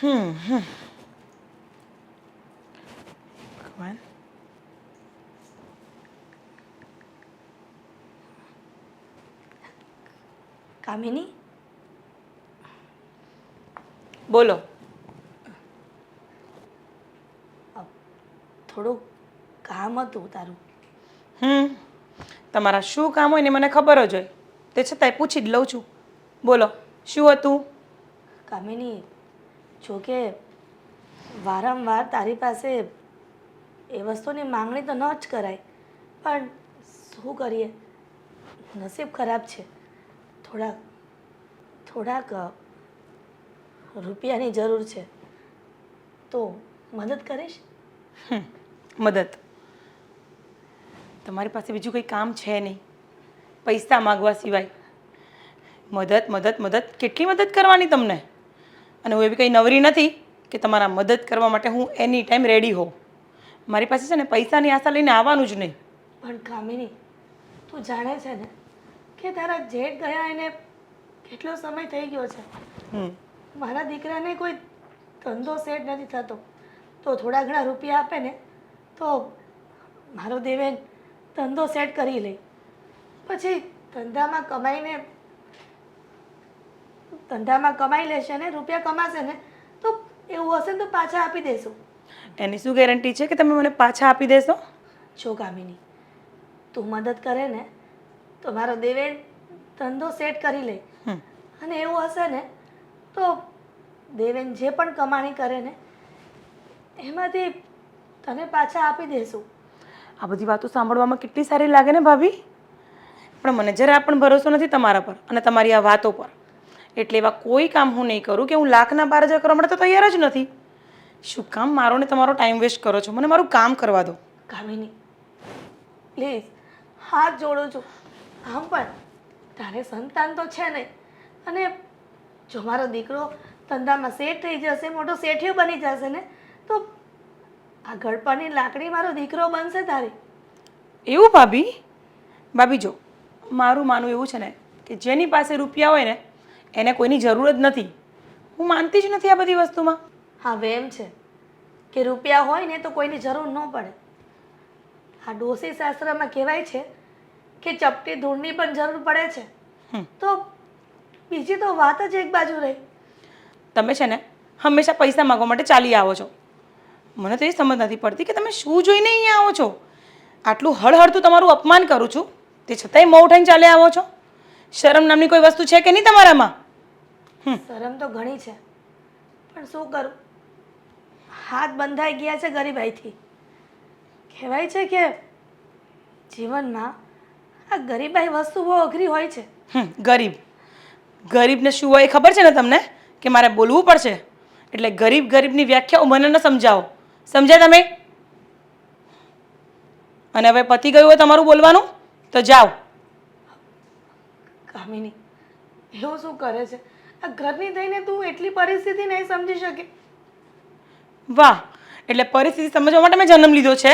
હમ ભગવાન. કામિની, બોલો. થોડું કામ હતું તારું. તમારા શું કામ હોય ને મને ખબર જ હોય, તે છતાંય પૂછી જ લઉં છું. બોલો, શું હતું? કામિની, જોકે વારંવાર તારી પાસે એ વસ્તુની માંગણી તો ન જ કરાય, પણ શું કરીએ, નસીબ ખરાબ છે. થોડાક થોડાક રૂપિયાની જરૂર છે, તો મદદ કરીશ? મદદ? તમારી પાસે બીજું કંઈ કામ છે નહીં પૈસા માગવા સિવાય. મદદ મદદ મદદ, કેટલી મદદ કરવાની તમને? અને હું એવી કંઈ નવરી નથી કે તમારા મદદ કરવા માટે હું એની ટાઈમ રેડી હોઉં. મારી પાસે છે ને પૈસાની આશા લઈને આવવાનું જ નહીં. પણ કામિની, તું જાણે છે ને કે તારા જેઠ ગયા એને કેટલો સમય થઈ ગયો છે. મારા દીકરાને કોઈ ધંધો સેટ નથી થતો, તો થોડા ઘણા રૂપિયા આપે ને તો મારો દેવેન ધંધો સેટ કરી લે. પછી ધંધામાં કમાઈ લેશે ને રૂપિયા કમાશે ને તો એવું હશે ને તો પાછા આપી દેશું. એની શું ગેરંટી છે કે તમે મને પાછા આપી દેશો? જો કામિની, તું મદદ કરે ને તો મારો દેવેન ધંધો સેટ કરી લે, અને એવું હશે ને તો દેવેન જે પણ કમાણી કરે ને એમાંથી તને પાછા આપી દેશું. આ બધી વાતો સાંભળવામાં કેટલી સારી લાગે ને ભાભી, પણ મને જરા પણ ભરોસો નથી તમારા પર અને તમારી આ વાતો પર. એટલે એવા કોઈ કામ હું નહીં કરું કે હું લાખના 12,000 કરવા માટે તો તૈયાર જ નથી. શું કામ મારો ને તમારો ટાઈમ વેસ્ટ કરો છો? મને મારું કામ કરવા દો. કામિની, પ્લીઝ હાથ જોડું છું. આમ પણ તારે સંતાન તો છે નહીં, અને જો મારો દીકરો ધંધામાં સેટ થઈ જશે, મોટો શેઠિયો બની જશે ને તો આ ગળપણની લાકડી મારો દીકરો બનશે તારી. એવું ભાભી? ભાભી જો, મારું માનવું એવું છે ને કે જેની પાસે રૂપિયા હોય ને એને કોઈની જરૂર જ નથી. હું માનતી જ નથી આ બધી વસ્તુમાં. હા, વેમ છે કે રૂપિયા હોય ને તો કોઈની જરૂર ન પડે. આ ડોસી શાસ્ત્રમાં કહેવાય છે કે ચપટી ધૂળની પણ જરૂર પડે છે. તો બીજી તો વાત જ એક બાજુ રહી. તમે છે ને હંમેશા પૈસા માગવા માટે ચાલી આવો છો. મને તો એ સમજ નથી પડતી કે તમે શું જોઈને અહીંયા આવો છો. આટલું હળહળતું તમારું અપમાન કરું છું તે છતાંય મોં ઉઠાઈને ચાલ્યા આવો છો. શરમ નામની કોઈ વસ્તુ છે કે નહીં તમારામાં? શરમ તો ઘણી છે, પણ શું કરું, હાથ બંધાઈ ગયા છે ગરીબાઈથી. કહેવાય છે કે જીવનમાં આ ગરીબાઈ વસ્તુ બહુ અઘરી હોય છે. ગરીબને શું હોય એ ખબર છે ને તમને? કે મારે બોલવું પડશે એટલે ગરીબની વ્યાખ્યાઓ મને ન સમજાવો. સમજ્યા તમે? અને હવે પતી ગયું હોય તમારું બોલવાનું તો જાઓ. કામિની, એવું શું કરે છે? આ ઘરની થઈને તું એટલી પરિસ્થિતિ નહીં સમજી શકે? વાહ, એટલે પરિસ્થિતિ સમજવા માટે મેં જન્મ લીધો છે?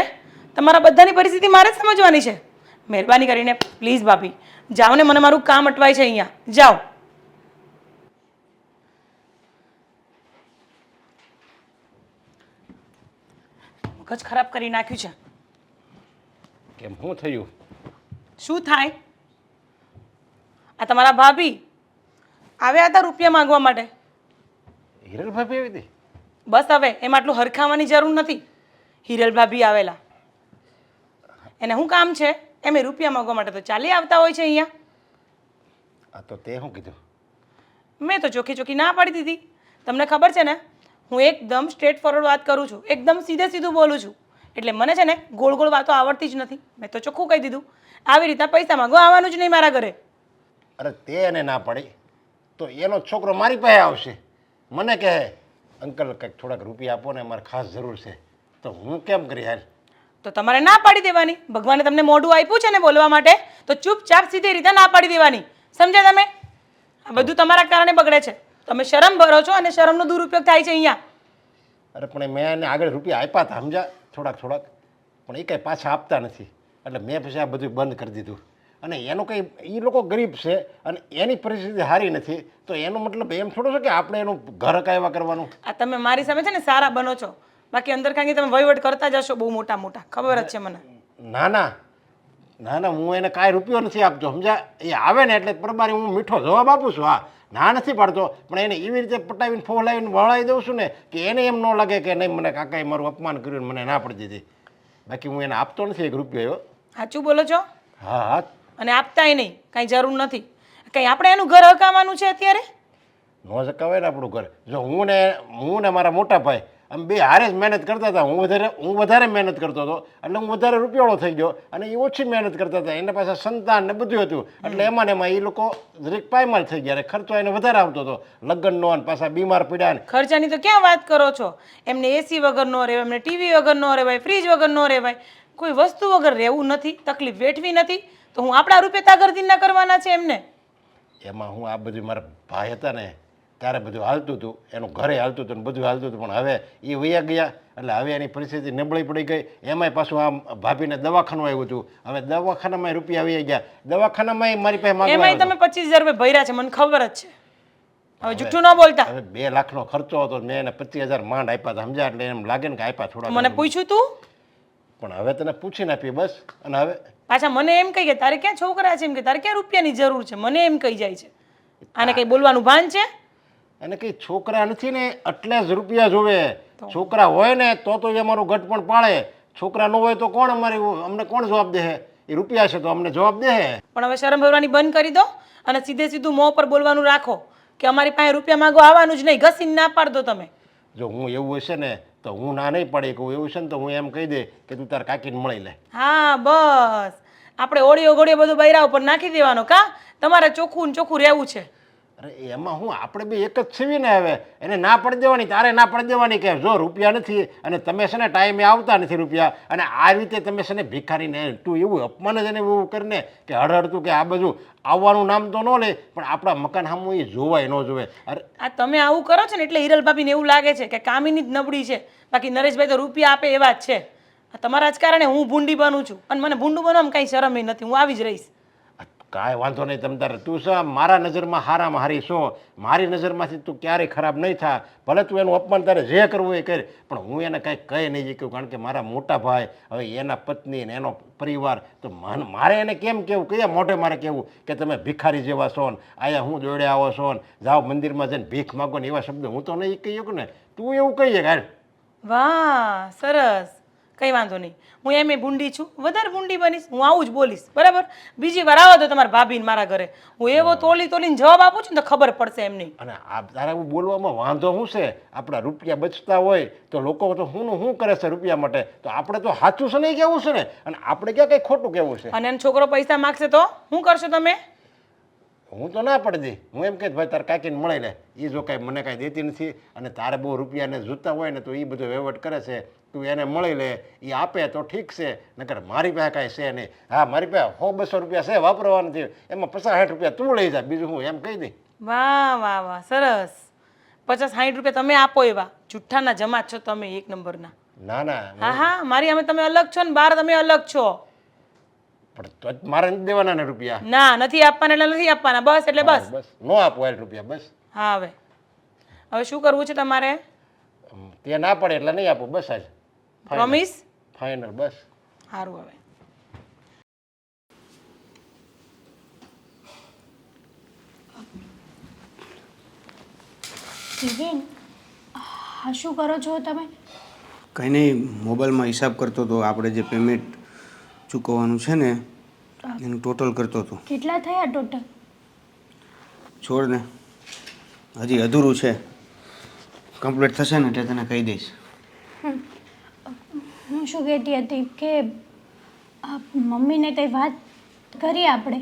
તમારા બધાની પરિસ્થિતિ મારે જ સમજવાની છે? મહેરબાની કરીને પ્લીઝ ભાભી જાઓ ને, મને મારું કામ અટવાય છે અહીંયા. જાઓ. મગજ ખરાબ કરી નાખ્યું છે. કેમ શું થયું? શું થાય? આ તમારા ભાભી આવ્યા હતા રૂપિયા માંગવા માટે. હિરલ ભાભી આવી હતી? બસ હવે એમાં આટલું હરખાવાની જરૂર નથી. હિરલ ભાભી આવેલા, એને શું કામ છે? એમ રૂપિયા માંગવા માટે તો ચાલી આવતા હોય છે અહીંયા. આ તો તે શું કીધું? મેં તો ચોખ્ખી ચોખ્ખી ના પાડી દીધી. તમને ખબર છે ને હું એકદમ સ્ટ્રેટ ફોરવર્ડ વાત કરું છું, એકદમ સીધે સીધું બોલું છું. એટલે મને છે ને ગોળ ગોળ વાતો આવડતી જ નથી. મેં તો ચોખ્ખું કહી દીધું, આવી રીતના પૈસા માંગવા આવવાનું જ નહીં મારા ઘરે. અરે તે એને ના પાડી તો એનો છોકરો મારી પાસે આવશે, મને કહે અંકલ કંઈક થોડાક રૂપિયા આપો ને, અમારે ખાસ જરૂર છે. તો હું કેમ કરી હાલ? તો તમારે ના પાડી દેવાની. ભગવાને તમને મોઢું આપ્યું છે ને બોલવા માટે, તો ચૂપચાપ સીધી રીતે ના પાડી દેવાની. સમજ્યા તમે? આ બધું તમારા કારણે બગડે છે. તમે શરમ ભરો છો અને શરમનો દુરુપયોગ થાય છે અહીંયા. અરે પણ મેં એને આગળ રૂપિયા આપ્યા હતા, સમજ્યા? થોડાક પણ એ કંઈ પાછા આપતા નથી. એટલે મેં પછી આ બધું બંધ કરી દીધું. અને એનું કંઈ એ લોકો ગરીબ છે અને એની પરિસ્થિતિ સારી નથી તો એનો મતલબ એમ થોડો છે કે આપણે એનું ઘર કાયવા કરવાનું. આ તમે મારી સામે છે ને સારા બનો છો, બાકી અંદર ખાંગી તમે વહીવટ કરતા જશો બહુ મોટા મોટા, ખબર જ છે મને. ના ના ના ના, હું એને કાંઈ રૂપિયો નથી આપતો, સમજ્યા? એ આવે ને એટલે પરબારી હું મીઠો જવાબ આપું છું. હા, ના નથી પાડતો, પણ એને એવી રીતે પટાવીને ફોલાવીને વળાવી દઉં છું ને કે એને એમ ન લાગે કે નહીં મને કાકાએ મારું અપમાન કર્યું ને મને ના પડી દીધી. બાકી હું એને આપતો નથી એક રૂપિયો એવો. સાચું બોલો છો? હા હા. અને આપતાય નહીં, કાંઈ જરૂર નથી. કંઈ આપણે એનું ઘર હકાવવાનું છે અત્યારે? ન શકાવે ને આપણું ઘર. જો હું ને મારા મોટા ભાઈ આમ બે હારે જ મહેનત કરતા હતા. હું વધારે મહેનત કરતો હતો એટલે હું વધારે રૂપિયાળો થઈ ગયો અને એ ઓછી મહેનત કરતા હતા. એના પાસે સંતાન ને બધું હતું એટલે એમાં ને એમાં એ લોકો જરીક પાયમાલ થઈ ગયા. ખર્ચો એને વધારે આવતો હતો લગ્નનો અને પાછા બીમાર પડ્યા ને. ખર્ચાની તો ક્યાં વાત કરો છો? એમને એસી વગર ન રહેવાય, એમને ટીવી વગર ન રહેવાય, ફ્રીજ વગર ન રહેવાય, કોઈ વસ્તુ વગર રહેવું નથી, તકલીફ વેઠવી નથી, તો હું આપણા રૂપિયા તાગરદીના કરવાના છે એમને? એમાં હું આ બધું મારા ભાઈ હતા ને ત્યારે બધું હાલતું હતું, એનું ઘરે હાલતું હતું ને બધું હાલતું હતું, પણ હવે એ વયા ગયા એટલે હવે એની પરિસ્થિતિ નબળી પડી ગઈ. એમાંય પાછું આ ભાભીને દવાખાનું આવ્યું હતું, હવે દવાખાનામાં રૂપિયા વયા ગયા, દવાખાનામાં મારી પાસે માંગવા એમાંય તમે 25,000 રૂપિયા ભર્યા છે, મને ખબર જ છે. હવે જૂઠું ન બોલતા. હવે 2 લાખનો ખર્ચો હતો, મેં એને 25,000 માંડ આપ્યા હતા, સમજ્યા? એટલે એમ લાગે ને કે આપ્યા થોડા. મને પૂછ્યું તું? પણ હવે તને પૂછીને આપી બસ. અને હવે પાછા મને એમ કહી કે તારે ક્યાં છોકરા છે, એમ કે તારે ક્યાં રૂપિયાની જરૂર છે, મને એમ કહી જાય છે. આને કંઈ બોલવાનું ભાન છે? એને કંઈ છોકરા નથી ને એટલે જ રૂપિયા જોવે. છોકરા હોય ને તો એ અમારું ગઢ પણ પાળે. છોકરા ન હોય તો કોણ અમને કોણ જવાબ દે? એ રૂપિયા છે તો અમને જવાબ દે. પણ હવે શરમ ભરવાની બંધ કરી દો અને સીધું મોં પર બોલવાનું રાખો કે અમારી પાસે રૂપિયા માંગો આવવાનું જ નહીં. ઘસીને ના પાડ દો તમે. જો હું એવું હશે ને તો હું ના નહીં પાડી કહું, એવું છે ને તો હું એમ કહી દે કે તું તાર કાકીને મળી લે. હા બસ, આપણે ઓળીઓ ગોળીઓ બધું બૈરા ઉપર નાખી દેવાનો. કા તમારે ચોખ્ખું ને ચોખ્ખું રહેવું છે? અરે એમાં હું આપણે બી એક જ છીએ ને. હવે એને ના પડી દેવાની, તારે ના પડી દેવાની કે જો રૂપિયા નથી અને તમે છે ને ટાઈમે આવતા નથી રૂપિયા, અને આ રીતે તમે છે ને ભિખારીને તું એવું અપમાન જ એને એવું કરીને કે હળહળતું કે આ બધું આવવાનું નામ તો ન લે પણ આપણા મકાન સામું એ જોવાય ન જોવે. અરે આ તમે આવું કરો છો ને એટલે હિરલ ભાભીને એવું લાગે છે કે કામિની જ નબળી છે, બાકી નરેશભાઈ તો રૂપિયા આપે એવા જ છે. તમારા જ કારણે હું ભૂંડી બનું છું અને મને ભૂંડું બનવામાં કાંઈ શરમ નથી. હું આવી જ રહીશ. કાંઈ વાંધો નહીં. તમ તારે તું છે મારા નજરમાં હારામાં હારી છો. મારી નજરમાંથી તું ક્યારેય ખરાબ નહીં થા. ભલે તું એનું અપમાન તારે જે કરવું એ કરે, પણ હું એને કાંઈ કહી નહીં શક્યું કારણ કે મારા મોટા ભાઈ, હવે એના પત્ની ને એનો પરિવાર, તો મારે એને કેમ કહેવું, કયા મોઢે મારે કહેવું કે તમે ભિખારી જેવા છો ને આયા હું દોડે આવો છો ને જાઓ મંદિરમાં જઈને ભીખ માગો ને એવા શબ્દ હું તો નહીં કહી શકું ને. તું એવું કહીએ કે વાહ સરસ, કંઈ વાંધો નહીં. હું એમ ભૂંડી છું, વધારે ભૂંડી બનીશ. હું આવું જ બોલીશ, બરાબર? બીજી વાર આવો તો તમારા ભાભીને મારા ઘરે હું એવો તોલીને જવાબ આપું છું ને તો ખબર પડશે એમ નહીં. અને આ તારે બોલવામાં વાંધો શું છે? આપણા રૂપિયા બચતા હોય તો લોકો તો શું કરે છે રૂપિયા માટે, તો આપણે તો સાચું છે નહીં કેવું છે ને, અને આપણે ક્યાં કંઈ ખોટું કેવું છે? અને એનો છોકરો પૈસા માગશે તો શું કરશો તમે? હું તો ના પડી દઈ. હું એમ કે ભાઈ તારે કાકીને મળી લે, એ જો કાંઈ મને કાંઈ દેતી નથી અને તારે બહુ રૂપિયાને જોતા હોય ને તો એ બધો વહીવટ કરે છે, તું એને મળી લે, એ આપે તો ઠીક છે, નકર મારી પાસે કાંઈ છે નહીં. હા મારી પાસે 100-200 રૂપિયા છે વાપરવા નથી, એમાં 50-60 રૂપિયા તું લઈ જા, બીજું હું એમ કહી દઈ. વાહ વાહ વાહ સરસ. 50-60 રૂપિયા તમે આપો એવા જુઠ્ઠાના જમા છો તમે, એક નંબરના. ના ના હા હા, મારી અમે તમે અલગ છો ને બહાર તમે અલગ છો. પણ તો જ મારે નથી દેવાના ને રૂપિયા. ના નથી આપવાના એટલે નથી આપવાના, બસ એટલે બસ. બસ નો આપો એ રૂપિયા બસ. હા હવે શું કરવું છે તમારે? તે ના પડે એટલે નહીં આપો બસ. આજ પ્રોમિસ? ફાઇનલ બસ. સારું. હવે જીવીન, હા શું કરો છો તમે? કંઈ નહીં, મોબાઈલમાં હિસાબ કરતો હતો. આપણે જે પેમેન્ટ ચૂકવવાનું છે ને એનું ટોટલ કરતો હતો. કેટલા થયા ટોટલ? છોડ ને, હજી અધૂરું છે. કમ્પ્લીટ થશે ને એટલે તને કહી દઈશ. હું શું કહેતી હતી કે મમ્મીને કંઈ વાત કરી આપણે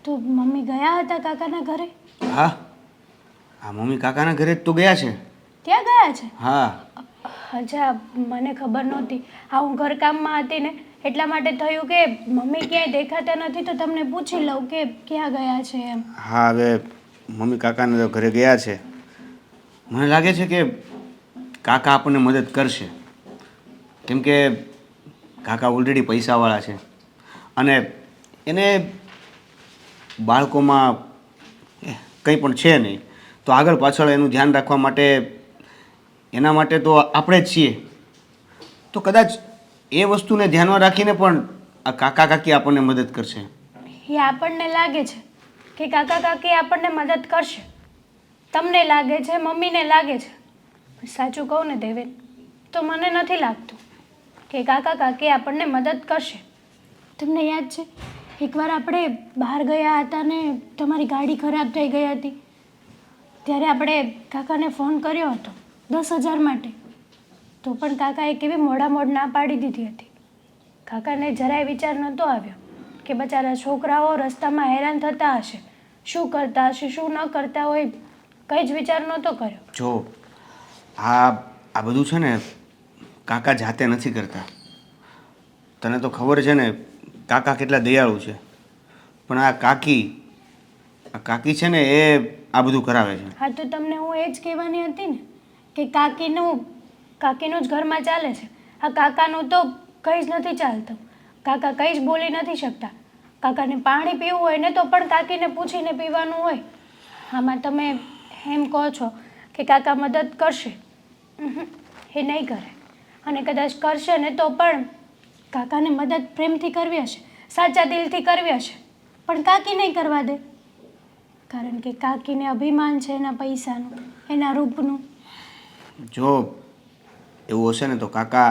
તો મમ્મી ગયા હતા કાકાના ઘરે? હા હા, મમ્મી કાકાના ઘરે જ તો ગયા છે. ત્યાં ગયા છે? હા. અચ્છા, મને ખબર નહોતી. હા, હું ઘરકામમાં હતી ને એટલા માટે થયું કે મમ્મી ક્યાંય દેખાતા નથી તો તમને પૂછી લઉં કે ક્યાં ગયા છે એમ. હા, હવે મમ્મી કાકાના ઘરે ગયા છે. મને લાગે છે કે કાકા આપણને મદદ કરશે, કેમ કે કાકા ઓલરેડી પૈસાવાળા છે અને એને બાળકોમાં કંઈ પણ છે નહીં, તો આગળ પાછળ એનું ધ્યાન રાખવા માટે એના માટે તો આપણે જ છીએ. તો કદાચ એ વસ્તુને ધ્યાનમાં રાખીને પણ આ કાકા કાકી આપણને મદદ કરશે. એ આપણને લાગે છે કે કાકા કાકી આપણને મદદ કરશે, તમને લાગે છે, મમ્મીને લાગે છે. પણ સાચું કહું ને દેવેન, તો મને નથી લાગતું કે કાકા કાકી આપણને મદદ કરશે. તમને યાદ છે એકવાર આપણે બહાર ગયા હતા ને તમારી ગાડી ખરાબ થઈ ગઈ હતી, ત્યારે આપણે કાકાને ફોન કર્યો હતો 10,000 માટે, તો પણ કાકાએ કેવી મોડામોડ ના પાડી દીધી હતી. કાકાને જરાય વિચાર નહોતો આવ્યો કે બચારા છોકરાઓ રસ્તામાં હેરાન થતા હશે, શું કરતા હશે, શું ન કરતા હોય, કંઈ જ વિચાર નહોતો કર્યો. જો આ બધું છે ને કાકા જાતે નથી કરતા. તને તો ખબર છે ને કાકા કેટલા દયાળુ છે, પણ આ કાકી છે ને એ આ બધું કરાવે છે. હા, તો તમને હું એ જ કહેવાની હતી ને કે કાકીનું જ ઘરમાં ચાલે છે. આ કાકાનું તો કંઈ જ નથી ચાલતું. કાકા કંઈ જ બોલી નથી શકતા. કાકાને પાણી પીવું હોય ને તો પણ કાકીને પૂછીને પીવાનું હોય. આમાં તમે એમ કહો છો કે કાકા મદદ કરશે, એ નહીં કરે. અને કદાચ કરશે ને તો પણ કાકાને મદદ પ્રેમથી કરવી હશે, સાચા દિલથી કરવી હશે, પણ કાકી નહીં કરવા દે. કારણ કે કાકીને અભિમાન છે એના પૈસાનું, એના રૂપનું. જો એવું હશે ને તો કાકા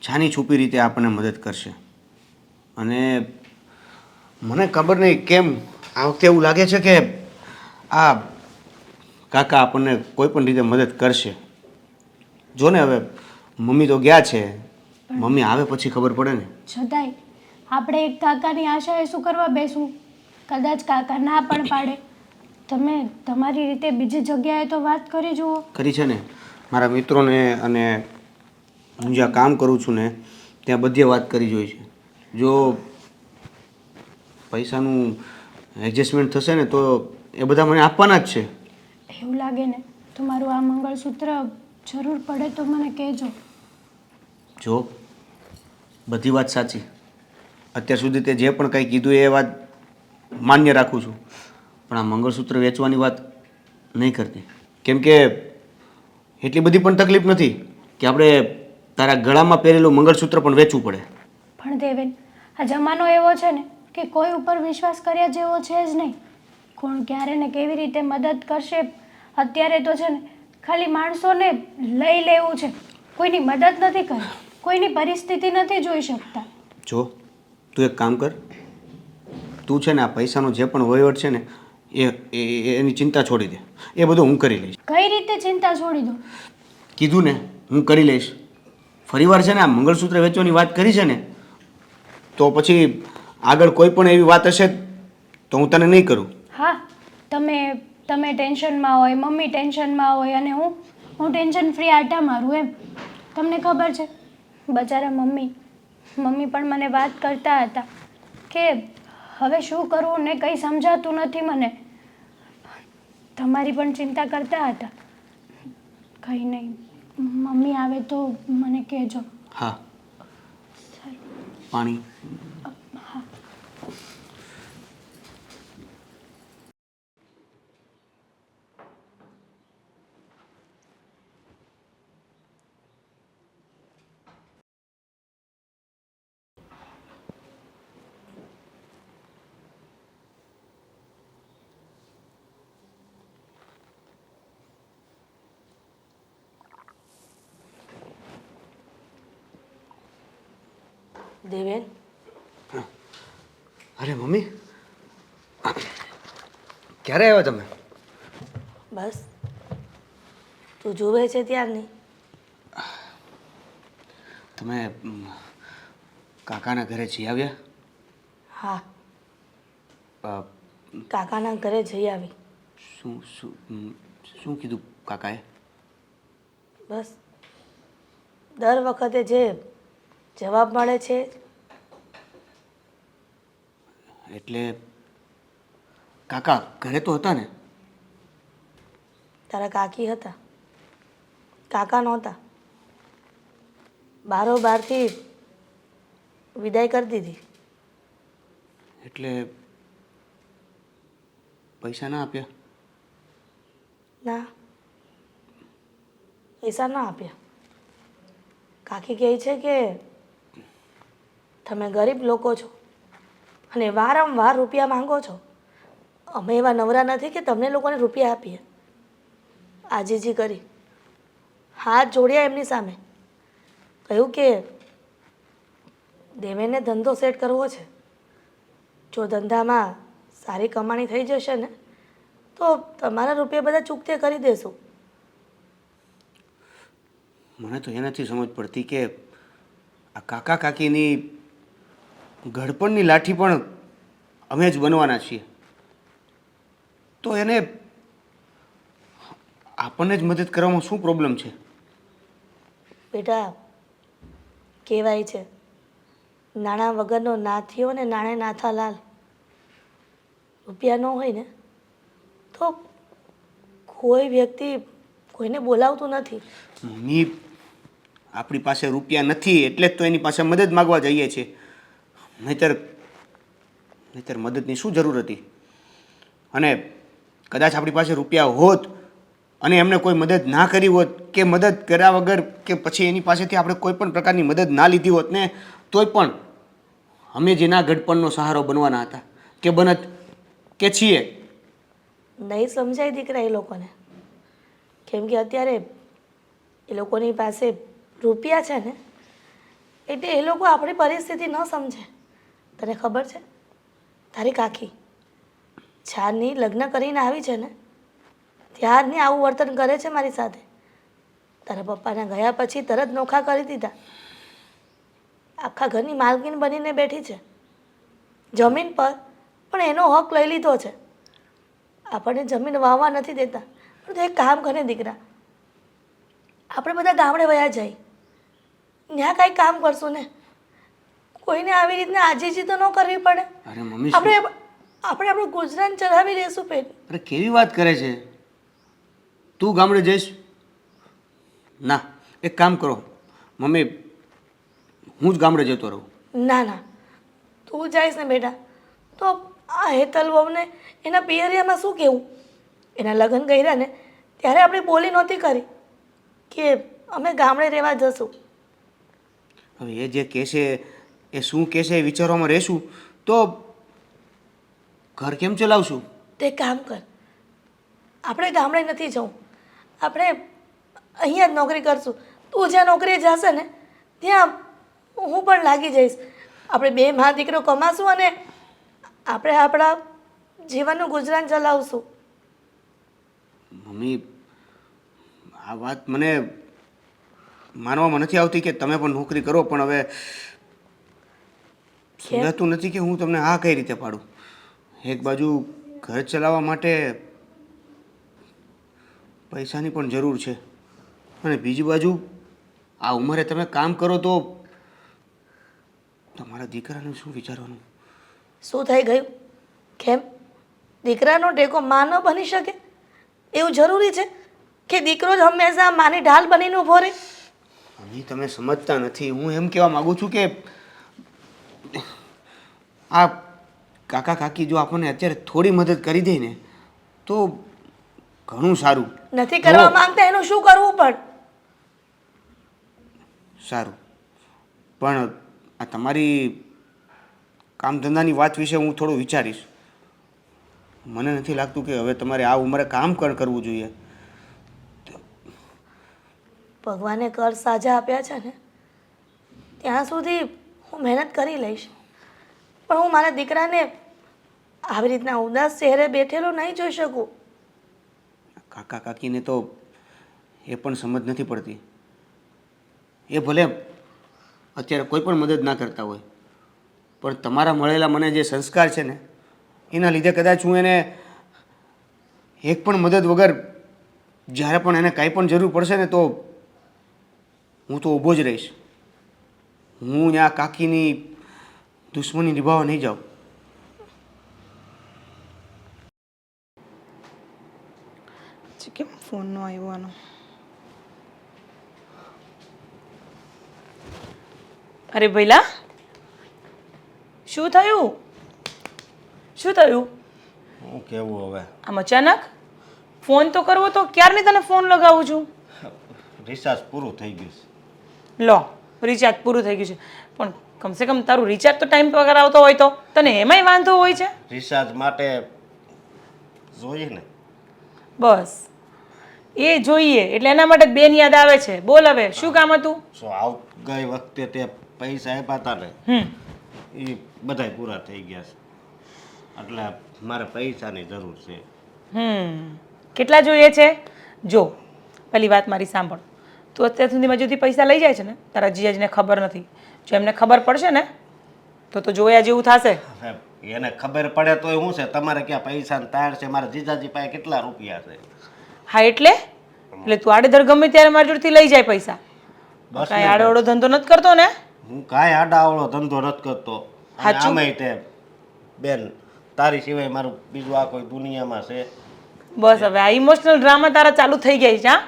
છાની છુપી રીતે આપણને મદદ કરશે. અને મને ખબર નહીં કેમ આ વખતે એવું લાગે છે કે આ કાકા આપણને કોઈ પણ રીતે મદદ કરશે. જો ને હવે મમ્મી તો ગયા છે, મમ્મી આવે પછી ખબર પડે ને. છતાંય આપણે એક કાકાની આશાએ શું કરવા બેસવું? કદાચ કાકા ના પણ પાડે. તમે તમારી રીતે બીજી જગ્યાએ તો વાત કરી જુઓ. કરી છે ને મારા મિત્રોને, અને હું જ્યાં કામ કરું છું ને ત્યાં બધી વાત કરી જોઈ છે. જો પૈસાનું એડજસ્ટમેન્ટ થશે ને તો એ બધા મને આપવાના જ છે. એવું લાગે ને તો મારું આ મંગળસૂત્ર જરૂર પડે તો મને કહેજો. જો બધી વાત સાચી, અત્યાર સુધી તે જે પણ કંઈ કીધું એ વાત માન્ય રાખું છું, પણ આ મંગળસૂત્ર વેચવાની વાત નહીં કરતી. કેમ કે એટલી બધી પણ તકલીફ નથી કે આપણે તારા ગળામાં પહેરેલું મંગળસૂત્ર પણ વેચવું પડે. પણ દેવેન, આ જમાનો એવો છે ને કે કોઈ ઉપર વિશ્વાસ કર્યા જેવો છે જ નહીં. કોણ ક્યારે ને કેવી રીતે મદદ કરશે, અત્યારે તો છે ને ખાલી માણસોને લઈ લેવું છે, કોઈની મદદ નથી કરવી, કોઈની પરિસ્થિતિ નથી જોઈ શકતા. જો તું એક કામ કર, તું છે ને આ પૈસાનો જે પણ વહીવટ છે ને એની ચિંતા છોડી દે. એ બધું હું કરી લઈશ. કઈ રીતે ચિંતા છોડી દો? કીધું ને હું કરી લઈશ. ફરીવાર છે ને આ મંગળસૂત્ર વેચવાની વાત કરી છે ને તો પછી આગળ કોઈ પણ એવી વાત હશે તો હું તને નહીં કરું. હા, તમે ટેન્શનમાં હોય, મમ્મી ટેન્શનમાં હોય અને હું ટેન્શન ફ્રી આટા મારું એમ. તમને ખબર છે બચારા મમ્મી પણ મને વાત કરતા હતા કે હવે શું કરવું ને કંઈ સમજાતું નથી મને. તમારી પણ ચિંતા કરતા હતા. કંઈ નહીં, મમ્મી આવે તો મને કહેજો. હા, પાણી. દેવેન, અરે મમ્મી, ક્યારે આવ્યા તમે? બસ તું જુએ છે ત્યારની. તમે કાકાના ઘરે જઈ આવ્યા? હા, અ, કાકાના ઘરે જઈ આવી. શું શું શું કીધું કાકાએ? બસ દર વખતે જે જવાબ મળે છે. એટલે કાકા ઘરે તો હતા ને? તારા કાકી હતા, કાકા નહોતા. બારોબારથી વિદાય કરી દીધી. એટલે પૈસા ના આપ્યા? ના, પૈસા ના આપ્યા. કાકી કહે છે કે તમે ગરીબ લોકો છો અને વારંવાર રૂપિયા માંગો છો. અમે એવા નવરા નથી કે તમને લોકોને રૂપિયા આપીએ. આજીજી કરી હાથ જોડ્યા એમની સામે, કહ્યું કે દેવેને ધંધો સેટ કરવો છે. જો ધંધામાં સારી કમાણી થઈ જશે ને તો તમારા રૂપિયા બધા ચૂકતે કરી દેશું. મને તો એ નથી સમજ પડતી કે આ કાકા કાકીની ઘડપણની લાઠી પણ અમે જ બનવાના છીએ, તો એને આપણને જ મદદ કરવામાં શું પ્રોબ્લેમ છે? બેટા, કહેવાય છે નાણાં વગરનો નાથિયો ને નાણે નાથા લાલ. રૂપિયા ન હોય ને તો કોઈ વ્યક્તિ કોઈને બોલાવતું નથી. મમ્મી, આપણી પાસે રૂપિયા નથી એટલે જ તો એની પાસે મદદ માગવા જઈએ છીએ, નહીતર મદદની શું જરૂર હતી? અને કદાચ આપણી પાસે રૂપિયા હોત અને એમને કોઈ મદદ ના કરી હોત કે મદદ કર્યા વગર કે પછી એની પાસેથી આપણે કોઈ પણ પ્રકારની મદદ ના લીધી હોત ને તોય પણ અમે જેના ગડપણનો સહારો બનવાના હતા કે બનત કે છીએ. નહીં સમજાય દીકરા એ લોકોને, કેમ કે અત્યારે એ લોકોની પાસે રૂપિયા છે ને એટલે એ લોકો આપણી પરિસ્થિતિ ન સમજે. તને ખબર છે તારી કાકી છારની લગ્ન કરીને આવી છે ને ત્યારની આવું વર્તન કરે છે મારી સાથે. તારા પપ્પાના ગયા પછી તરત નોખા કરી દીધા. આખા ઘરની માલકીન બનીને બેઠી છે જમીન પર, પણ એનો હક લઈ લીધો છે. આપણને જમીન વાવવા નથી દેતા. પણ તો એક કામ કરે દીકરા, આપણે બધા ગામડે વયા જાય, ત્યાં કાંઈ કામ કરશું ને. કોઈને આવી રીતના આજીજી તો ન કરવી પડે. અરે મમ્મી, આપણે આપણું ગુજરાન ચલાવી લેશું પેટ. અરે કેવી વાત કરે છે તું? ગામડે જઈશ? ના, એક કામ કરો મમ્મી, હું જ ગામડે જતો રહું. ના ના, તું જઈશ ને બેટા તો આ હેતલ વહુને એના પિયરિયામાં શું કહેવું? એના લગ્ન કર્યા ને ત્યારે આપણે બોલી નહોતી કરી કે અમે ગામડે રહેવા જશું. હવે એ જે કહેશે એ શું કહેશે એ વિચારવામાં રહેશું તો ઘર કેમ ચલાવશું? તે કામ કર, આપણે ગામડે નથી જવું, આપણે અહીંયા જ નોકરી કરશું. તું જ્યાં નોકરીએ જશે ને ત્યાં હું પણ લાગી જઈશ. આપણે બે મા દીકરો કમાશું અને આપણે આપણા જીવનનું ગુજરાન ચલાવશું. મમ્મી, આ વાત મને માનવામાં નથી આવતી કે તમે પણ નોકરી કરો, પણ હવે સમજાતું નથી કે હું તમને આ કઈ રીતે પાડું. એક બાજુ ઘર ચલાવવા માટે પૈસાની પણ જરૂર છે અને બીજી બાજુ આ ઉંમરે તમે કામ કરો તો તમારા દીકરાનું શું વિચારવાનું? શું થઈ ગયું? કેમ દીકરાનો ટેકો માં ન બની શકે? એવું જરૂરી છે કે દીકરો જ હંમેશા માની ઢાલ બનીને ઊભો રહે? મમ્મી, તમે સમજતા નથી. હું એમ કહેવા માગું છું કે આ કાકા કાકી જો આપણને અત્યારે થોડી મદદ કરી દે ને તો ઘણું સારું. નથી કરવા માંગતા એનું શું કરવું પણ? સારું, પણ આ તમારી કામ ધંધાની વાત વિશે હું થોડું વિચારીશ. મને નથી લાગતું કે હવે તમારે આ ઉંમરે કામ કરવું જોઈએ. ભગવાને કર સાજા આપ્યા છે ને ત્યાં સુધી હું મહેનત કરી લઈશ, પણ હું મારા દીકરાને આવી રીતના ઉદાસ ચહેરે બેઠેલો નહીં જોઈ શકું. કાકા કાકીને તો એ પણ સમજ નથી પડતી. એ ભલે અત્યારે કોઈ પણ મદદ ના કરતા હોય, પણ તમારા મળેલા મને જે સંસ્કાર છે ને એના લીધે કદાચ હું એને એક પણ મદદ વગર જ્યારે પણ એને કાંઈ પણ જરૂર પડશે ને તો હું તો ઊભો જ રહીશ. હું ત્યાં કાકીની દુશ્મની નિભાવવા નહીં જાઉં. કેમ ફોન નો આવ્યો આનો? અરે ભઈલા, શું થયું? શું થયું? હું કેવું હવે આમ અચાનક ફોન તો કરવો તો ક્યારની તને ફોન લગાવું છું રિચાર્જ પૂરું થઈ ગયું છે. લો રિચાર્જ પૂરું થઈ ગયું છે પણ કમસે કમ તારું રિચાર્જ તો ટાઈમ પર કરાવતો હોય તો તને એમાંય વાંધો હોય છે રિચાર્જ માટે જોઈએ ને. બસ એ જોઈએ એટલે એના માટે જ બેન યાદ આવે છે બોલ હવે શું કામ હતું સો ગઈ વખતે તે પૈસા આપ્યા હતા ને એ બધાય પૂરા થઈ ગયા છે એટલે મારે પૈસાની જરૂર છે. કેટલા જોઈએ છે જો પહેલી વાત મારી સાંભળ તું અત્યાર સુધીમાં જુદી પૈસા લઈ જાય છે ને તારા જીજાજીને ખબર નથી જો એમને ખબર પડશે ને તો જોયા જેવું થશે હવે એને ખબર પડે તોય શું છે તમારે ક્યાં પૈસાની તાણ છે મારા જીજાજી પાસે કેટલા રૂપિયા છે. હા એટલે તું આડેધડ ગમે ત્યારે મારી જોડેથી લઈ જાય પૈસા બસ કાંઈ આડોઅવળો ધંધો નથી કરતો ને હું કાંઈ આડાવડો ધંધો નથી કરતો. અને આમાંય તે બેન તારી સિવાય મારું બીજું આ કોઈ દુનિયામાં છે બસ હવે આ ઇમોશનલ ડ્રામા તારા ચાલુ થઈ જાય છે હા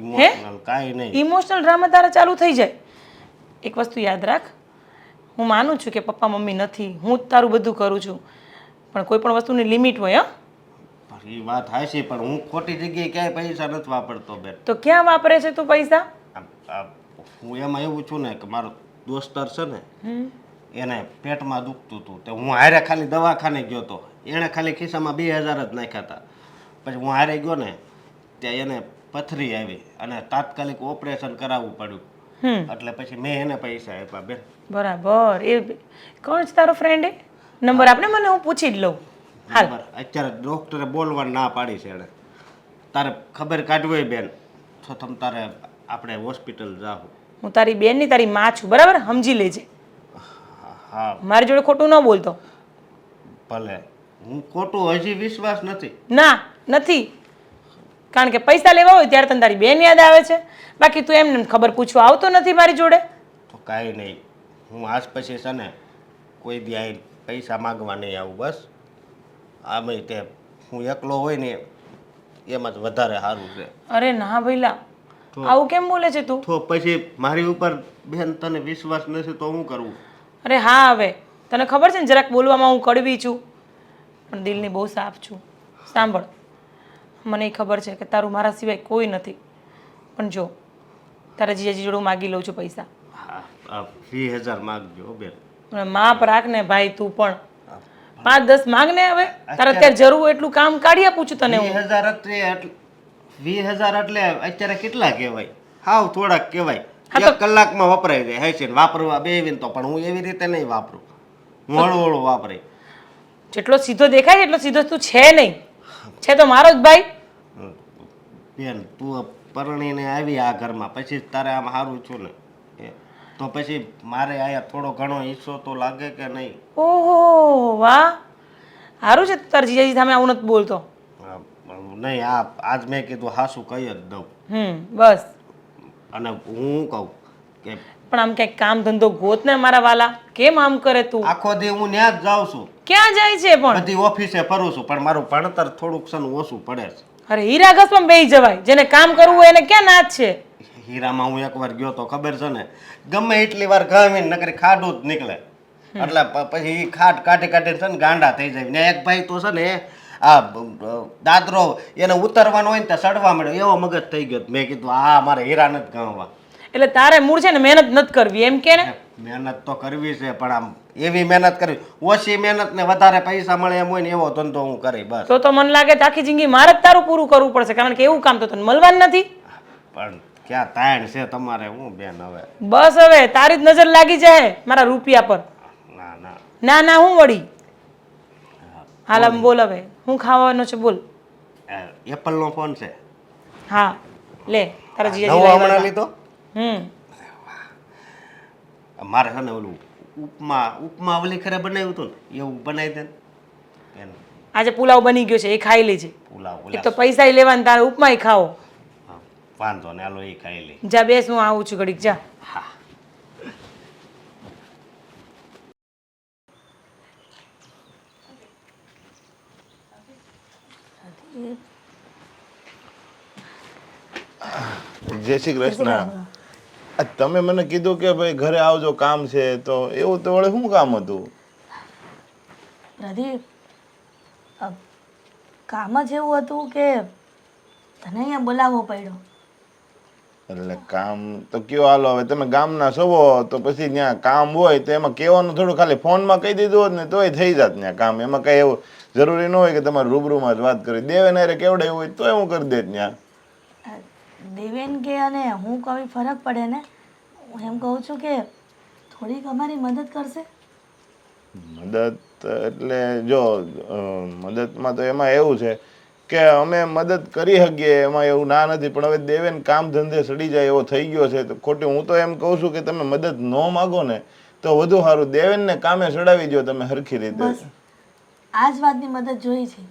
ઇમોશનલ કાંઈ નહીં. ઇમોશનલ ડ્રામા તારા ચાલુ થઈ જાય એક વસ્તુ યાદ રાખ હું માનું છું કે પપ્પા મમ્મી નથી હું જ તારું બધું કરું છું પણ કોઈ પણ વસ્તુની લિમિટ હોય એ વાત હાચી પણ હું ખોટી જગ્યાએ ક્યાંય પૈસા નથી વાપરતો બેન. તો ક્યાં વાપરે છે તું પૈસા હું એમાં એવું છું ને કે મારો દોસ્તર છે ને એને પેટમાં દુખતું હતું તો હું હારે ખાલી દવાખાને ગયો હતો એણે ખાલી ખિસ્સામાં 2000 જ નાખ્યા હતા પછી હું હારે ગયો ને ત્યાં એને પથરી આવી અને તાત્કાલિક ઓપરેશન કરાવવું પડ્યું એટલે પછી મેં એને પૈસા આપ્યા બેન. બરાબર એ કોણ છે તારો ફ્રેન્ડ એ નંબર આપને મને હું પૂછી જ લઉં હાલ અત્યારે ડોક્ટરે બોલવાની ના પાડી છે એણે. તારે ખબર કાઢવી હોય બેન તો તમ તારે આપણે હોસ્પિટલ જાવ. હું તારી બેનની તારી માં છું બરાબર સમજી લેજે હા મારી જોડે ખોટું ન બોલતો ભલે હું ખોટું હજી વિશ્વાસ નથી. ના નથી કારણ કે પૈસા લેવા હોય ત્યારે તને તારી બેન યાદ આવે છે બાકી તું એમને ખબર પૂછવા આવતો નથી મારી જોડે તો કાંઈ નહીં હું આજ પછી છે ને કોઈ દી અહીં પૈસા માગવા નહીં આવું બસ. આમેય તે હું એકલો હોય ને એમાં જ વધારે સારું છે. અરે ના ભઈલા આવું કેમ બોલે છે તું તો પછી મારી ઉપર બેન તને વિશ્વાસ નથી તો શું કરવું. અરે હા હવે તને ખબર છે ને જરાક બોલવામાં હું કડવી છું પણ દિલની બહુ સાફ છું સાંભળ મને એ ખબર છે કે તારું મારા સિવાય કોઈ નથી પણ જો તારા જીજાજી જોડે હું માગી લઉં છું પૈસા હા 20000 માગજો બેન. અને માપ રાખ ને ભાઈ તું પણ 5-10 માંગ ને હવે તારે અત્યારે જરૂર હોય એટલું કામ કાઢી આપું છું તને હું 20000 એટલે અત્યારે કેટલા કહેવાય હાવ થોડાક કહેવાય. એક કલાકમાં વપરાય જાય હે છે ને વાપરવા બેવીને તો પણ હું એવી રીતે નહીં વાપરું હું હળવું વાપરી. જેટલો સીધો દેખાય છે એટલો સીધો તું છે નહીં છે તો મારો જ ભાઈ બેન તું પરણીને આવી આ ઘરમાં પછી તારે આમ સારું છું ને તો પછી મારે આયા થોડો ઘણો હિસ્સો તો લાગે કે નહીં. ઓહો વાહ સારું છે તાર જીજાજી સામે આવું નથી બોલતો નહીં આજ મેં કીધું હાસું કહી જ દઉં. બસ અને હું કહું કે પણ આમ ક્યાંક કામ ધંધો ગોત ને મારા વાલા કેમ આમ કરે તું આખો દી હું ત્યાં જ જાઉં છું ક્યાં જાય છે પણ બધી ઓફિસે ફરું છું પણ મારું ભણતર થોડુંક છે ને ઓછું પડે છે. અરે હીરા ઘસમાં બેસી જવાય જેને કામ કરવું હોય એને ક્યાં નાચ છે હીરામાં હું એકવાર ગયો તો ખબર છે ને ગમે એટલી વાર ઘામીને નકરી ખાડું જ નીકળે એટલે પછી એ ખાટ કાઢી કાઢીને છે ને ગાંડા થઈ જાય ને એક ભાઈ તો છે ને આ દાદરો એને ઉતરવાનો હોય ને ત્યાં સડવા મળ્યો એવો મગજ થઈ ગયો મેં કીધું આ મારે હીરા નથી ગામવા. એટલે તારે મૂળ છે ને મહેનત નથી કરવી એમ કે ને મહેનત તો કરવી છે પણ આમ એવી મહેનત કરવી ઓછી મહેનત ને વધારે પૈસા મળે એમ હોય ને એવો ધંધો હું કરી બસ. તો મને લાગે કે આખી જિંદગી મારે જ તારું પૂરું કરવું પડશે કારણ કે એવું કામ તો તને મળવાનું નથી. પણ ક્યાં તાણ છે તમારે હું બેન હવે બસ હવે તારી જ નજર લાગી જાય મારા રૂપિયા પર ના ના ના ના હું વળી હાલ આમ બોલ હવે હું ખાવાનો છે બોલ એપલ નો ફોન છે હા લે તારા નવો જીજાજી હમણાં લીધો. મારે છે ને ઓલું ઉપમા ઓલી ખરે બનાવ્યું હતું ને એવું બનાવી દે ને આજે પુલાવ બની ગયો છે એ ખાઈ લેજે પુલાવ એક તો પૈસા લેવાના તારે ઉપમાય ખાવો વાંધો ને હાલો એ ખાઈ લે. જા બેસ હું આવું છું ઘડીક જા હા જય શ્રી કૃષ્ણ. આ તમે મને કીધું કે ભાઈ ઘરે આવજો કામ છે તો એવું તો વળે શું કામ હતું? પ્રદીપ કામ જ એવું હતું કે તને અહીંયા બોલાવવો પડ્યો. એટલે કામ તો કયો હાલો, હવે તમે ગામના છો તો પછી ત્યાં કામ હોય તો એમાં કહેવાનું થોડું, ખાલી ફોનમાં કહી દીધું હોત ને તોય થઈ જાત ત્યાં કામ. એમાં કઈ એવું જરૂરી ન હોય કે તમારે રૂબરૂમાં જ વાત કરી. દેવે નારે કેવડાવ્યું હોય તોય હું કરી દેત ત્યાં. દેવેન કે અને હું કઈ ફરક પડે ને? હું એમ કહું છું કે થોડીક અમારી મદદ કરશે. મદદ એટલે જો મદદમાં તો એમાં એવું છે કે અમે મદદ કરી શકીએ, એમાં એવું ના નથી, પણ હવે દેવેન કામ ધંધે સડી જાય એવો થઈ ગયો છે તો ખોટી. હું તો એમ કહું છું કે તમે મદદ ન માગો ને તો વધુ સારું. દેવેનને કામે ચડાવી દો તમે સરખી રીતે. બસ આ જ વાતની મદદ જોઈ છે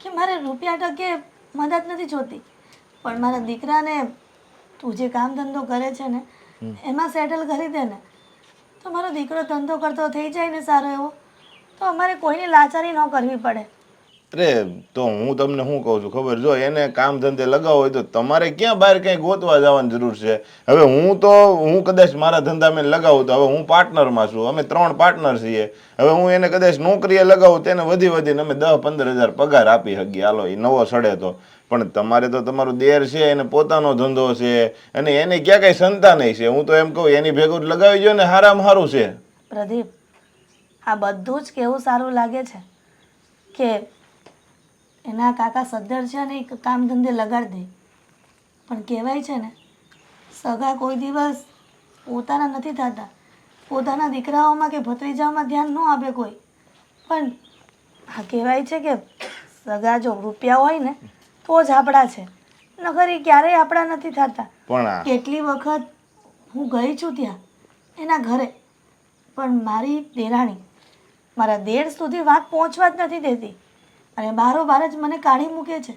કે મારે રૂપિયા ટકે મદદ નથી જોતી, પણ મારા દીકરાને તું જે કામ ધંધો કરે છે ને એમાં સેટલ કરી દે ને તો મારો દીકરો ધંધો કરતો થઈ જાય ને સારો એવો, તો અમારે કોઈની લાચારી ન કરવી પડે. અરે તો હું તમને શું કહું છું ખબર, જો એને કામ ધંધે લગાવો હોય તો તમારે ક્યાં બહાર ક્યાંય ગોતવા જવાની જરૂર છે. હવે હું કદાચ મારા ધંધા મેં લગાવું તો હવે હું પાર્ટનરમાં છું, અમે 3 પાર્ટનર છીએ. હવે હું એને કદાચ નોકરીએ લગાવું તેને વધીને અમે 10-15 હજાર પગાર આપી શકીએ, હાલો એ નવો સડે તો. પણ તમારે તો તમારું દેર છે, એને પોતાનો ધંધો છે અને એને ક્યાં કઈ સંતાન છે. હું તો એમ કહું એની ભેગું જ લગાવી જો ને, હારામાં સારું છે. પ્રદીપ, આ બધું જ કેવું સારું લાગે છે કે એના કાકા સદ્ધર છે ને એ કામ ધંધે લગાડી દે, પણ કહેવાય છે ને સગા કોઈ દિવસ પોતાના નથી થતા. પોતાના દીકરાઓમાં કે ભત્રીજાઓમાં ધ્યાન ન આપે કોઈ. પણ આ કહેવાય છે કે સગા જો રૂપિયા હોય ને તો જ આપણા છે, નકર એ ક્યારેય આપણા નથી થતા. પણ કેટલી વખત હું ગઈ છું ત્યાં એના ઘરે, પણ મારી દેરાણી મારા દેર સુધી વાત પહોંચવા જ નથી દેતી અને બારોબાર જ મને કાઢી મૂકે છે.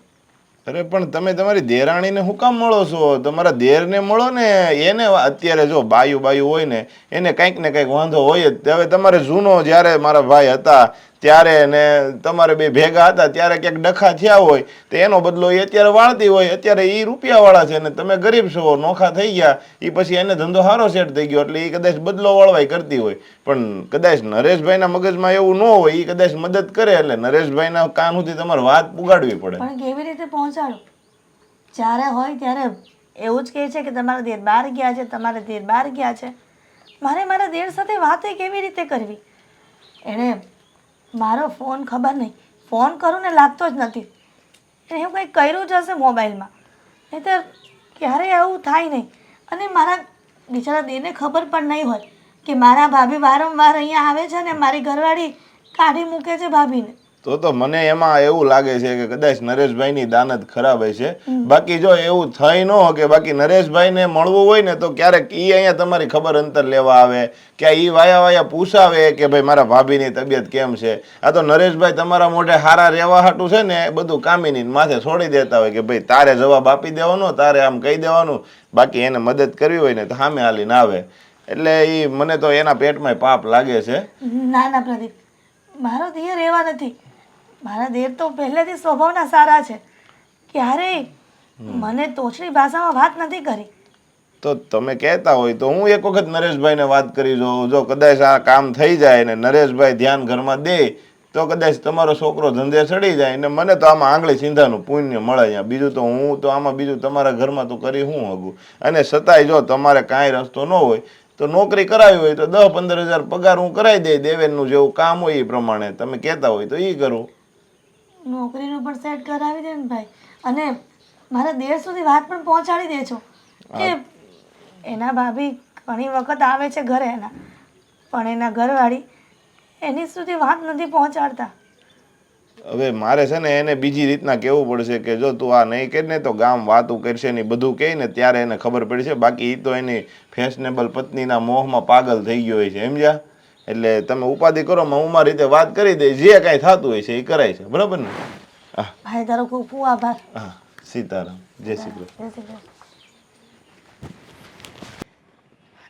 અરે પણ તમે તમારી દેરાણીને શું કામ મળો છો? તમારા દેરને મળો ને. એને અત્યારે જો બાયું હોય ને એને કંઈક ને કંઈક વાંધો હોય જ. હવે તમારે જૂનો જ્યારે મારા ભાઈ હતા ત્યારે ને તમારે બે ભેગા હતા ત્યારે ક્યાંક ડખા થયા હોય તો એનો બદલો એ અત્યારે વાળતી હોય. અત્યારે એ રૂપિયાવાળા છે ને તમે ગરીબ છો, નોખા થઈ ગયા. એ પછી એને ધંધો સારો સેટ થઈ ગયો એટલે એ કદાચ બદલો વળવાય કરતી હોય. પણ કદાચ નરેશભાઈના મગજમાં એવું ન હોય, એ કદાચ મદદ કરે એટલે નરેશભાઈના કાન સુધી તમારે વાત પુગાડવી પડે. પણ કેવી રીતે પહોંચાડું? જ્યારે હોય ત્યારે એવું જ કહે છે કે તમારા દેર બહાર ગયા છે, તમારા દેર બહાર ગયા છે. મારે મારા દેર સાથે વાત કેવી રીતે કરવી? એણે મારો ફોન ખબર નહીં, ફોન કરું ને લાગતો જ નથી. એને એવું કંઈક કર્યું જ હશે મોબાઈલમાં, નહીં તો ક્યારેય આવું થાય નહીં. અને મારા બિચારા દેરને ખબર પણ નહીં હોય કે મારા ભાભી વારંવાર અહીંયા આવે છે ને મારી ઘરવાળી કાઢી મૂકે છે ભાભીને. તો મને એમાં એવું લાગે છે કે કદાચ નરેશભાઈની દાનત ખરાબ છે. બાકી જો એવું થઈ ન કે બાકી નરેશભાઈને મળવું હોય ને તો ક્યારેક એ અહીંયા તમારી ખબર અંતર લેવા આવે, કે એ વાયા પૂછાવે કે ભાઈ મારા ભાભીની તબિયત કેમ છે. આ તો નરેશભાઈ તમારા મોઢે હારા રહેવા હાટું છે ને બધું કામીની માથે છોડી દેતા હોય કે ભાઈ તારે જવાબ આપી દેવાનો, તારે આમ કહી દેવાનું. બાકી એને મદદ કરવી હોય ને તો સામે હાલીને આવે. એટલે એ મને તો એના પેટમાં પાપ લાગે છે. ના ના પ્રદીપ, મારો દિયર એવા નથી. મારા દેર તો પહેલેથી સ્વભાવના સારા છે, ક્યારેય મને તોછડી ભાષામાં વાત નથી કરી. તો તમે કહેતા હોય તો હું એક વખત નરેશભાઈને વાત કરી જોઉં. જો કદાચ આ કામ થઈ જાય ને નરેશભાઈ ધ્યાન ઘરમાં દે તો કદાચ તમારો છોકરો ધંધે ચડી જાય ને મને તો આમાં આંગળી સિંધાનું પુણ્ય મળે અહીંયા. બીજું તો હું તો આમાં બીજું તમારા ઘરમાં તો કરી હું હગું. અને છતાંય જો તમારે કાંઈ રસ્તો ન હોય તો નોકરી કરાવી હોય તો 10-15 હજાર પગાર હું કરાવી દઈ. દેવેનનું જેવું કામ હોય એ પ્રમાણે તમે કહેતા હોય તો એ કરું. નોકરીનું પણ સેટ કરાવી દે ને ભાઈ, અને મારા દેર સુધી વાત પણ પહોંચાડી દેજો કે એના ભાભી ઘણી વખત આવે છે ઘરે એના, પણ એના ઘરવાળી એની સુધી વાત નથી પહોંચાડતા. હવે મારે છે ને એને બીજી રીતના કહેવું પડશે કે જો તું આ નહીં કહે ને તો ગામ વાતું કરશે ને બધું કહે ને ત્યારે એને ખબર પડશે. બાકી એ તો એની ફેશનેબલ પત્નીના મોહમાં પાગલ થઈ ગયો હોય છે, સમજ્યા? એટલે તમે ઉપાધિ કરો, હું મારી રીતે વાત કરી દઈશ, જે કાંઈ થતું હોય છે એ કરાય છે, બરાબર ને? હા ભાઈ તારો ખૂબ ખૂબ આભાર. હા, સીતારામ, જય શ્રી કૃષ્ણ. જય શ્રી કૃષ્ણ.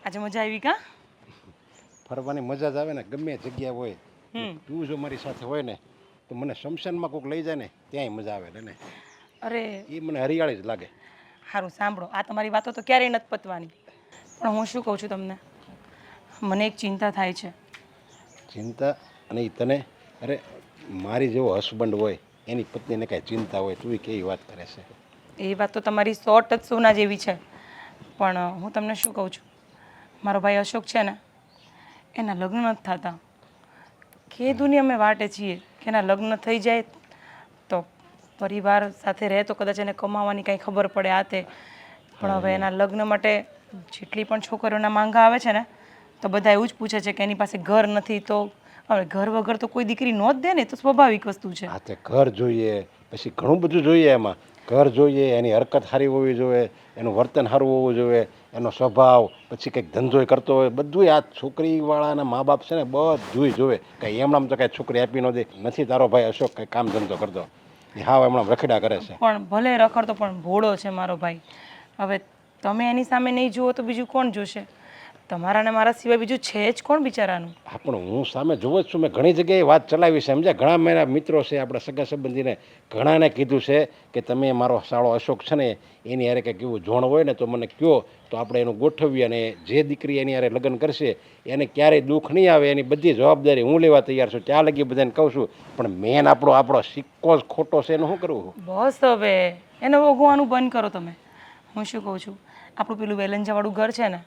આજે મજા આવી કા? ફરવાની મજા જ આવે ને ગમે જગ્યા હોય. તું જો મારી સાથે હોય ને તો મને શમશાનમાં કોઈક લઈ જાય ને ત્યાંય મજા આવે ને. અરે એ મને હરિયાળી જ લાગે. સારું સાંભળો, આ તમારી વાતો તો ક્યારેય નથી પતવાની. પણ હું શું કહું છું તમને, મને એક ચિંતા થાય છે. ચિંતા? અને એ તને? અરે મારી જેવો હસબન્ડ હોય એની પત્નીને કાંઈ ચિંતા હોય તું કેવી વાત કરે છે. એ વાત તો તમારી 100% સોના જેવી છે. પણ હું તમને શું કહું છું, મારો ભાઈ અશોક છે ને, એના લગ્ન નથી થતા. કે દુનિયા અમે વાટે છીએ કે એના લગ્ન થઈ જાય તો પરિવાર સાથે રહે તો કદાચ એને કમાવાની કાંઈ ખબર પડે આ તે. પણ હવે એના લગ્ન માટે જેટલી પણ છોકરીઓના માંગા આવે છે ને, તો બધા એવું જ પૂછે છે કે એની પાસે ઘર નથી. તો હવે ઘર વગર તો કોઈ દીકરી નો જ દે ને, તો સ્વાભાવિક વસ્તુ છે. હા તે ઘર જોઈએ, પછી ઘણું બધું જોઈએ એમાં. ઘર જોઈએ, એની હરકત સારી હોવી જોઈએ, એનું વર્તન સારું હોવું જોઈએ, એનો સ્વભાવ, પછી કંઈક ધંધો કરતો હોય, બધું આ છોકરીવાળાના મા બાપ છે ને બધું જોવે. કંઈ એમણામ તો કાંઈ છોકરી આપી ન દે. નથી તારો ભાઈ અશોક કંઈ કામ ધંધો કરતો, એ હા હમણાં રખડા કરે છે. પણ ભલે રખડતો પણ ભોળો છે મારો ભાઈ. હવે તમે એની સામે નહીં જુઓ તો બીજું કોણ જોશે? તમારા ને મારા સિવાય બીજું છે જ કોણ બિચારાનું? હા પણ હું સામે જોવો જ છું. મેં ઘણી જગ્યાએ વાત ચલાવી છે સમજ્યા. ઘણા મારા મિત્રો છે, આપણા સગા સંબંધીને ઘણાને કીધું છે કે તમે મારો સાળો અશોક છે ને એની હારે કંઈક એવું જોણ હોય ને તો મને કહો, તો આપણે એનું ગોઠવીએ. અને જે દીકરી એની હારે લગ્ન કરશે એને ક્યારેય દુઃખ નહીં આવે, એની બધી જવાબદારી હું લેવા તૈયાર છું. ત્યાં લગી બધાને કહું છું. પણ મેન આપણો સિક્કો જ ખોટો છે એનું શું કરવું? બસ હવે એને ભોગવવાનું બંધ કરો તમે. હું શું કહું છું, આપણું પેલું વેલંજાવાળું ઘર છે ને,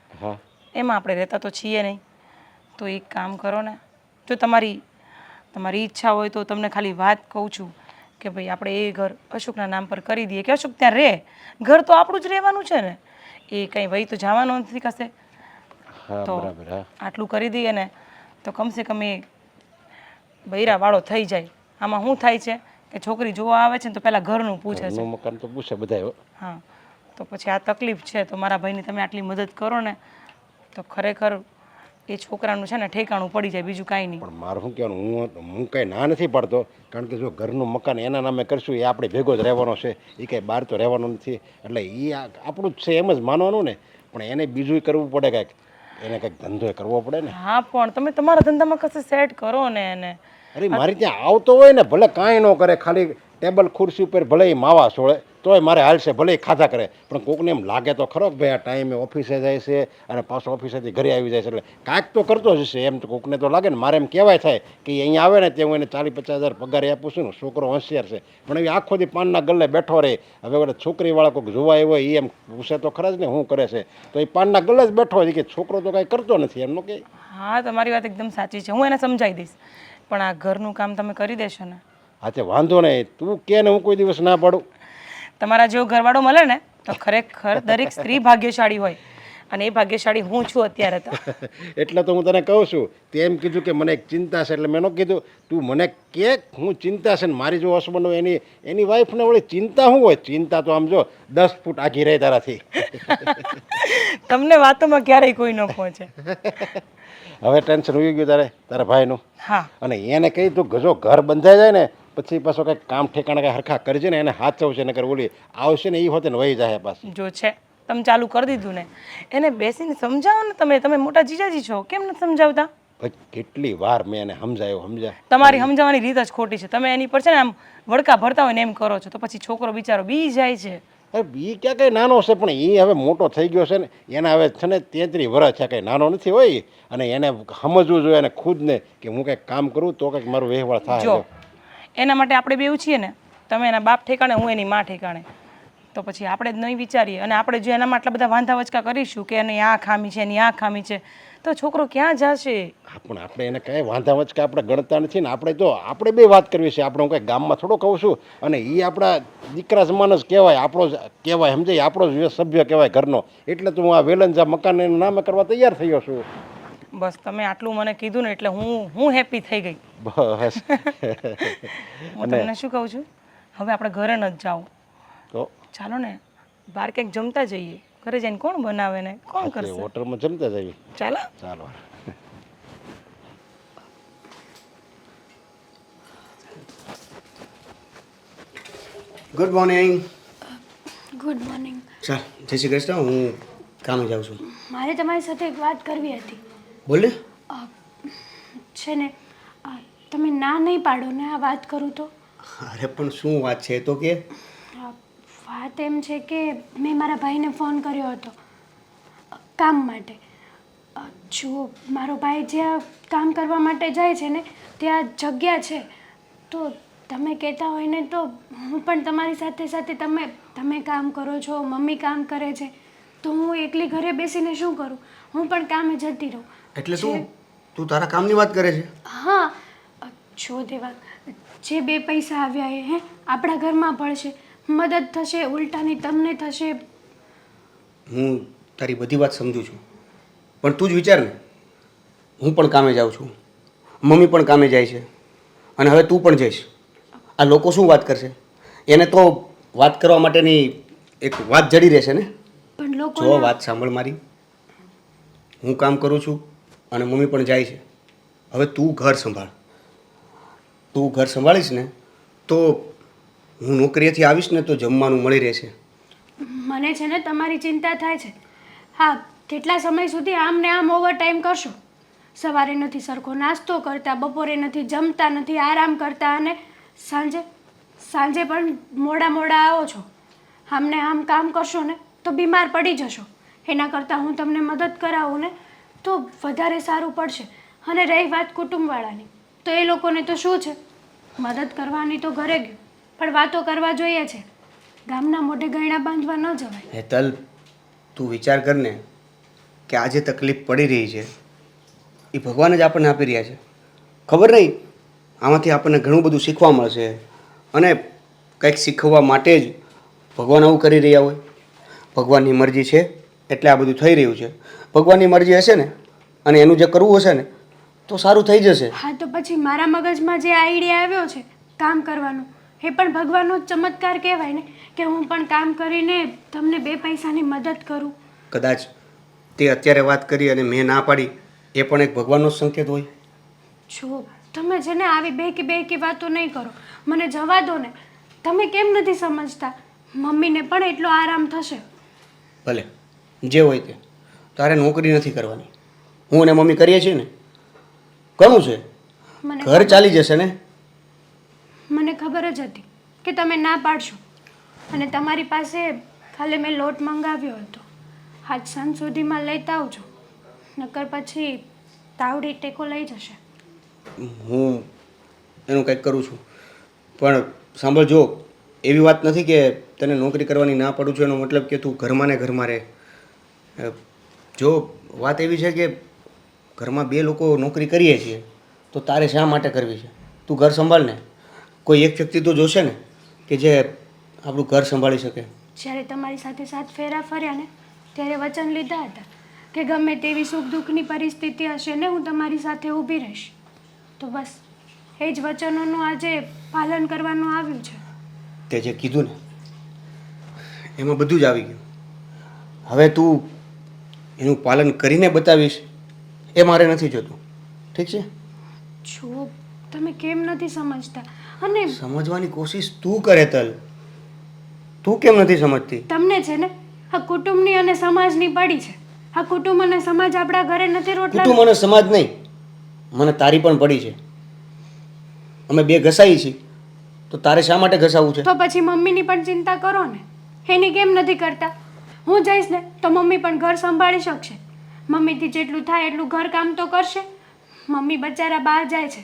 હા એમાં આપણે રહેતા તો છીએ નહીં. તો એક કામ કરો ને, જો તમારી ઈચ્છા હોય તો તમને ખાલી વાત કહું છું કે ભાઈ આપણે એ ઘર અશોકના નામ પર કરી દઈએ, કે અશોક ત્યાં રહે. ઘર તો આપણું જ રહેવાનું છે ને, એ કંઈ વહી તો જવાનો નથી કશે. હા તો બરાબર. હા આટલું કરી દઈએ ને તો કમસે કમ એ બૈરાવાળો થઈ જાય. આમાં શું થાય છે કે છોકરી જોવા આવે છે ને તો પહેલાં ઘરનું પૂછે છે. ઘરનું મકાન તો પૂછે બધા. હા, તો પછી આ તકલીફ છે. તો મારા ભાઈને તમે આટલી મદદ કરો ને તો ખરેખર એ છોકરાનું છે ને ઠેકાણું પડી જાય, બીજું કાંઈ નહીં. પણ મારું શું કહેવાનું, હું કાંઈ ના નથી પાડતો. કારણ કે જો ઘરનું મકાન એના નામે કરશું એ આપણે ભેગો જ રહેવાનો છે, એ કાંઈ બહાર તો રહેવાનો નથી. એટલે એ આપણું જ છે એમ જ માનવાનું ને. પણ એને બીજું કરવું પડે કાંઈક, એને કંઈક ધંધો કરવો પડે ને. હા પણ તમે તમારા ધંધામાં કશે સેટ કરો ને એને. અરે મારી ત્યાં આવતો હોય ને, ભલે કાંઈ ન કરે, ખાલી ટેબલ ખુરશી ઉપર ભલે એ માવા સોળે તોય મારે હાલશે. ભલે એ ખાધા કરે, પણ કોકને એમ લાગે તો ખરો કે ભાઈ આ ટાઈમે ઓફિસે જાય છે અને પાછો ઓફિસેથી ઘરે આવી જાય છે, એટલે કાંઈક તો કરતો જ હશે. એમ તો કોકને તો લાગે ને. મારે એમ કહેવાય થાય કે અહીંયા આવે ને તે હું એને 40-50 હજાર પગાર આપું છું ને, છોકરો હોશિયાર છે. પણ એ આખો દી પાનના ગલ્લે બેઠો રહે. હવે ઓલા છોકરીવાળા કોઈક જોવા આવ્યો હોય એ એમ પૂછે તો ખરા જ ને શું કરે છે, તો એ પાનના ગલ્લે જ બેઠો હોય કે છોકરો તો કાંઈ કરતો નથી એમનો કે. હા, તમારી વાત એકદમ સાચી છે, હું એને સમજાવી દઈશ. પણ આ ઘરનું કામ તમે કરી દેશો ને? હા તે વાંધો નહીં, તું કે ને હું કોઈ દિવસ ના પાડું. તમારા જેવો ઘરવાળો મળે ને તો ખરેખર દરેક સ્ત્રી ભાગ્યશાળી હોય, અને એ ભાગ્યશાળી હું છું અત્યારે તો. એટલે તો હું તને કહું છું. તે એમ કીધું કે મને એક ચિંતા છે, એટલે મેં ન કીધું તું મને કે હું ચિંતા છે ને મારી જો હસબન્ડ હોય એની વાઈફને વળી ચિંતા શું હોય? ચિંતા તો આમ જો 10 ફૂટ આઘી રહે તારાથી. તમને વાતોમાં ક્યારેય કોઈ ન પહોંચે. હવે ટેન્શન ઉઈ ગયું તારા ભાઈનું. હા, અને એને કહી તું જો ઘર બંધાઈ જાય ને પછી પાછો કંઈક કામ ઠેકાણે કંઈ હરખા કરજે ને, એને હાચવશે નકર ઓલી આવશે ને એ હોતે ને વહી જાય પાછી. જો છે તમે ચાલુ કરી દીધું ને, એને બેસીને સમજાવો ને. તમે મોટા જીજાજી છો, કેમ નથી સમજાવતા? ભાઈ કેટલી વાર મેં એને સમજાય. તમારી સમજાવવાની રીત જ ખોટી છે. તમે એની પર છે ને આમ વડકા ભરતા હોય ને એમ કરો છો, તો પછી છોકરો બિચારો બી જાય છે. અરે એ ક્યાં કંઈ નાનો છે, પણ એ હવે મોટો થઈ ગયો છે ને. એના હવે છે ને 33 વર્ષ છે, કંઈ નાનો નથી હોય. અને એને સમજવું જોઈએ એને ખુદને કે હું કંઈક કામ કરું તો કંઈક મારું વહેવાર થાય. જો એના માટે આપણે બેવ છીએ ને, તમે એના બાપ ઠેકાણે, હું એની માં ઠેકાણે. તો પછી આપણે જ નહીં વિચારીએ, અને આપણે જો એનામાં આટલા બધા વાંધા વચકા કરીશું કે એની આ ખામી છે, એની આ ખામી છે, તો છોકરો ક્યાં જશે? પણ આપણે એને કાંઈ વાંધા વચકા આપણે ગણતા નથી ને. આપણે બે વાત કરવી છે. આપણે હું કંઈ ગામમાં થોડો કહું છું, અને એ આપણા દીકરા સમાન જ કહેવાય, આપણો જ કહેવાય, સમજાય, આપણો જ સભ્ય કહેવાય ઘરનો. એટલે તો હું આ વેલંજા મકાન એનું નામે કરવા તૈયાર થયો છું. બસ તમે આટલું મને કીધું ને એટલે હું હેપી થઈ ગઈ. બસ. હું તમને શું કહું છું, હવે આપણે ઘરે ન જ જાઉં. તો ચાલો ને બહાર ક્યાંક જમતા જઈએ. ઘરે જઈને કોણ બનાવે ને કોણ કરશે? હોટલમાં જમતા જઈએ. ચાલો. ચાલો. Good morning. Good morning. ચાલ જય શ્રી કૃષ્ણ. હું કામે જાઉં છું. મારે તમારી સાથે એક વાત કરવી હતી. બોલ ને. છે ને તમે ના નહીં પાડો ને આ વાત કરું તો? અરે પણ શું વાત છે તો કે. વાત એમ છે કે મેં મારા ભાઈને ફોન કર્યો હતો કામ માટે. જો મારો ભાઈ જ્યાં કામ કરવા માટે જાય છે ને ત્યાં જગ્યા છે, તો તમે કહેતા હોય ને તો હું પણ તમારી સાથે સાથે તમે કામ કરો છો, મમ્મી કામ કરે છે, તો હું એકલી ઘરે બેસીને શું કરું? હું પણ કામે જતી રહું. એટલે તું તારા કામની વાત કરે છે? હા, જો દેવા, જે 2 પૈસા આવ્યા એ આપણા ઘરમાં પડશે, મદદ થશે, ઉલટાની તમને થશે. હું તારી બધી વાત સમજુ છું, પણ તું જ વિચાર ને, હું પણ કામે જાઉં છું, મમ્મી પણ કામે જાય છે, અને હવે તું પણ જઈશ. આ લોકો શું વાત કરશે? એને તો વાત કરવા માટેની એક વાત જડી રહેશે ને. પણ લોકો જો વાત સાંભળ મારી, હું કામ કરું છું અને મમ્મી પણ જાય છે. હવે તું ઘર સંભાળ. તું ઘર સંભાળીશ ને તો હું નોકરીએથી આવીશ ને તો જમવાનું મળી રહેશે. મને છે ને તમારી ચિંતા થાય છે. હા, કેટલા સમય સુધી આમ ને આમ ઓવર ટાઈમ કરશો? સવારે નથી સરખો નાસ્તો કરતા, બપોરે નથી જમતા, નથી આરામ કરતા, અને સાંજે પણ મોડા આવો છો. આમ ને આમ કામ કરશો ને તો બીમાર પડી જશો. એના કરતાં હું તમને મદદ કરાવું ને તો વધારે સારું પડશે. અને રહી વાત કુટુંબવાળાની, તો એ લોકોને તો શું છે, મદદ કરવાની તો ઘરે ગયું, પણ વાતો કરવા જોઈએ છે. ગામના મોઢે ગયણા બાંધવા ન જવાય. હેતલ, તું વિચાર કર ને કે આજે તકલીફ પડી રહી છે એ ભગવાન જ આપણને આપી રહ્યા છે. ખબર નહીં, આમાંથી આપણને ઘણું બધું શીખવા મળશે, અને કંઈક શીખવવા માટે જ ભગવાન આવું કરી રહ્યા હોય. ભગવાનની મરજી છે એટલે આ બધું થઈ રહ્યું છે. ભગવાનની મરજી હશે ને અને એનું જે કરવું હશે ને તો સારું થઈ જશે. હા, તો પછી મારા મગજમાં જે આઈડિયા આવ્યો છે કામ કરવાનો, એ પણ ભગવાનનો જ ચમત્કાર કહેવાય ને, કે હું પણ કામ કરીને તમને 2 પૈસાની મદદ કરું. કદાચ તે અત્યારે વાત કરી અને મેં ના પાડી, એ પણ એક ભગવાનનો જ સંકેત હોય. જો તમે છે ને આવી બેકી વાતો નહીં કરો, મને જવા દો ને. તમે કેમ નથી સમજતા? મમ્મીને પણ એટલો આરામ થશે. ભલે જે હોય તે, તારે નોકરી નથી કરવાની. હું અને મમ્મી કરીએ છીએ ને, ઘણું છે. મને ઘર ચાલી જશે ને. મને ખબર જ હતી કે તમે ના પાડશો, અને તમારી પાસે ખાલી મેં લોટ મંગાવ્યો હતો. આજ સાંજ સુધીમાં લેતા આવજો, નકર પછી તાવડી ટેકો લઈ જશે. હું એનું કંઈક કરું છું, પણ સાંભળજો, એવી વાત નથી કે તને નોકરી કરવાની ના પાડું છું એનો મતલબ કે તું ઘરમાં ને ઘરમાં રહે. જો વાત એવી છે કે ઘરમાં 2 લોકો નોકરી કરીએ છીએ તો તારે શા માટે કરવી છે? તું ઘર સંભાળ ને. કોઈ એક વ્યક્તિ તો જોશે ને કે જે આપણું ઘર સંભાળી શકે. જ્યારે તમારી સાથે 7 ફેરા ફર્યા ને ત્યારે વચન લીધા હતા કે ગમે તેવી સુખ દુઃખની પરિસ્થિતિ હશે ને હું તમારી સાથે ઊભી રહીશ. તો બસ એ જ વચનોનું આજે પાલન કરવાનું આવ્યું છે. તે જે કીધું ને એમાં બધું જ આવી ગયું. હવે તું એનું પાલન કરીને બતાવીશ એ મારે નથી જોતું. ઠીક છે? જો તમે કેમ નથી સમજતા? અને સમજવાની કોશિશ તું કરે તલ. તું કેમ નથી સમજતી? તમને છે ને આ કુટુંબની અને સમાજની પડી છે. આ કુટુંબ અને સમાજ આપણા ઘરે નથી રોટલા. કુટુંબ અને સમાજ નહીં, મને તારી પણ પડી છે. અમે 2 ઘસાઈ છીએ તો તારે શા માટે ઘસાવું છે? તો પછી મમ્મીની પણ ચિંતા કરો ને. એની કેમ નથી કરતા? હું જઈશ ને તો મમ્મી પણ ઘર સંભાળી શકશે. મમ્મીથી જેટલું થાય એટલું ઘર કામ તો કરશે. મમ્મી બચારા બહાર જાય છે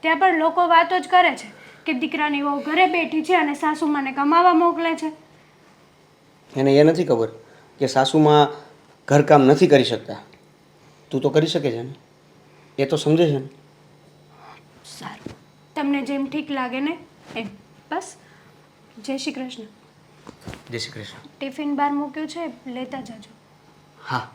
ત્યાં પણ લોકો વાતો જ કરે છે કે દીકરાની વહુ ઘરે બેઠી છે અને સાસુમાને કમાવા મોકલે છે. એને એ નથી ખબર કે સાસુમાં ઘરકામ નથી કરી શકતા. તું તો કરી શકે છે ને, એ તો સમજે છે ને. સારું, તમને જેમ ઠીક લાગે ને એમ. બસ, જય શ્રી કૃષ્ણ. જય શ્રી કૃષ્ણ. ટિફિન બહાર મૂક્યું છે, લેતા જજો. હા.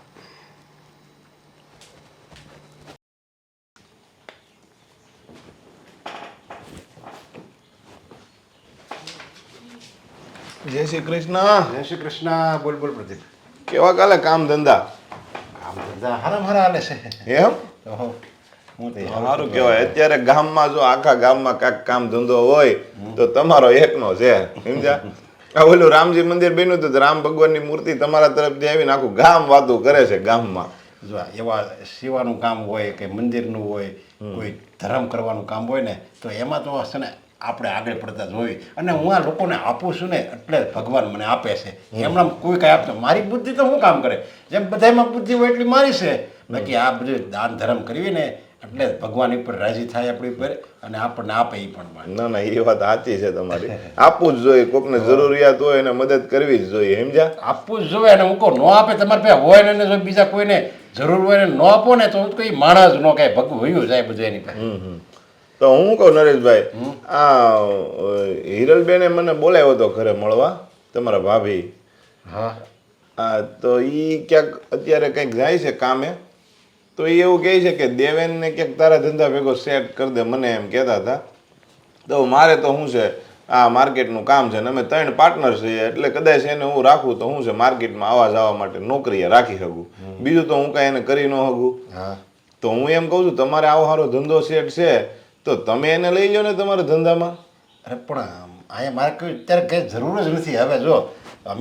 જય શ્રી કૃષ્ણ. જય શ્રી કૃષ્ણ. બોલ પ્રદીપ. કેવા કાલે કામ ધંધા? કામ ધંધા હારા હાલે છે. એમ? ઓહો, હું તો સારું કહેવાય. અત્યારે ગામમાં જો આખા ગામમાં કાંઈક કામ ધંધો હોય તો તમારો એકનો છે, સમજ્યા? આ ઓલું રામજી મંદિર બન્યું હતું, રામ ભગવાનની મૂર્તિ તમારા તરફથી આવીને આખું ગામ વાતું કરે છે ગામમાં. જો એવા સેવાનું કામ હોય કે મંદિરનું હોય, કોઈ ધર્મ કરવાનું કામ હોય ને તો એમાં તો છે ને આપણે આગળ પડતા જ હોય. અને હું આ લોકોને આપું છું ને એટલે ભગવાન મને આપે છે. એમના કોઈ કાંઈ આપતો મારી બુદ્ધિ તો શું કામ કરે? જેમ બધામાં બુદ્ધિ હોય એટલી મારી છે. બાકી આ બધું દાન ધર્મ કરવી ને એટલે ભગવાન ઉપર રાજી થાય આપણી ઉપર અને આપણને આપે એ પણ માને. ના ના એ વાત સાચી છે તમારી. આપવું જ જોઈએ, કોકને જરૂરિયાત હોય એને મદદ કરવી જ જોઈએ, સમજ્યા? આપવું જ જોઈએ. અને હું કહું ન આપે તમારે પાસે હોય ને જો બીજા કોઈને જરૂર હોય ને ન આપો ને તો કોઈ માણસ ન કાંઈ ભગવું વયું જાય બધું એની પાસે. તો હું કહું નરેશભાઈ, આ હિરલબેને મને બોલાવ્યો હતો ઘરે મળવા, તમારા ભાભી. હા હા, તો એ ક્યાંક અત્યારે કંઈક જાય છે કામે, તો એ એવું કહે છે કે દેવેનને ક્યાંક તારા ધંધા ભેગો સેટ કરી દે, મને એમ કહેતા હતા. તો મારે તો શું છે, આ માર્કેટનું કામ છે ને અમે 3 પાર્ટનર છીએ, એટલે કદાચ એને હું રાખું તો શું છે માર્કેટમાં આવવા જવા માટે નોકરીએ રાખી શકું, બીજું તો હું કાંઈ એને કરી ન શકું. હા તો હું એમ કહું છું તમારે આવો સારો ધંધો સેટ છે તો તમે એને લઈ લો ને તમારા ધંધામાં. અરે પણ અહીંયા મારે કોઈ અત્યારે કંઈ જરૂર જ નથી. હવે જો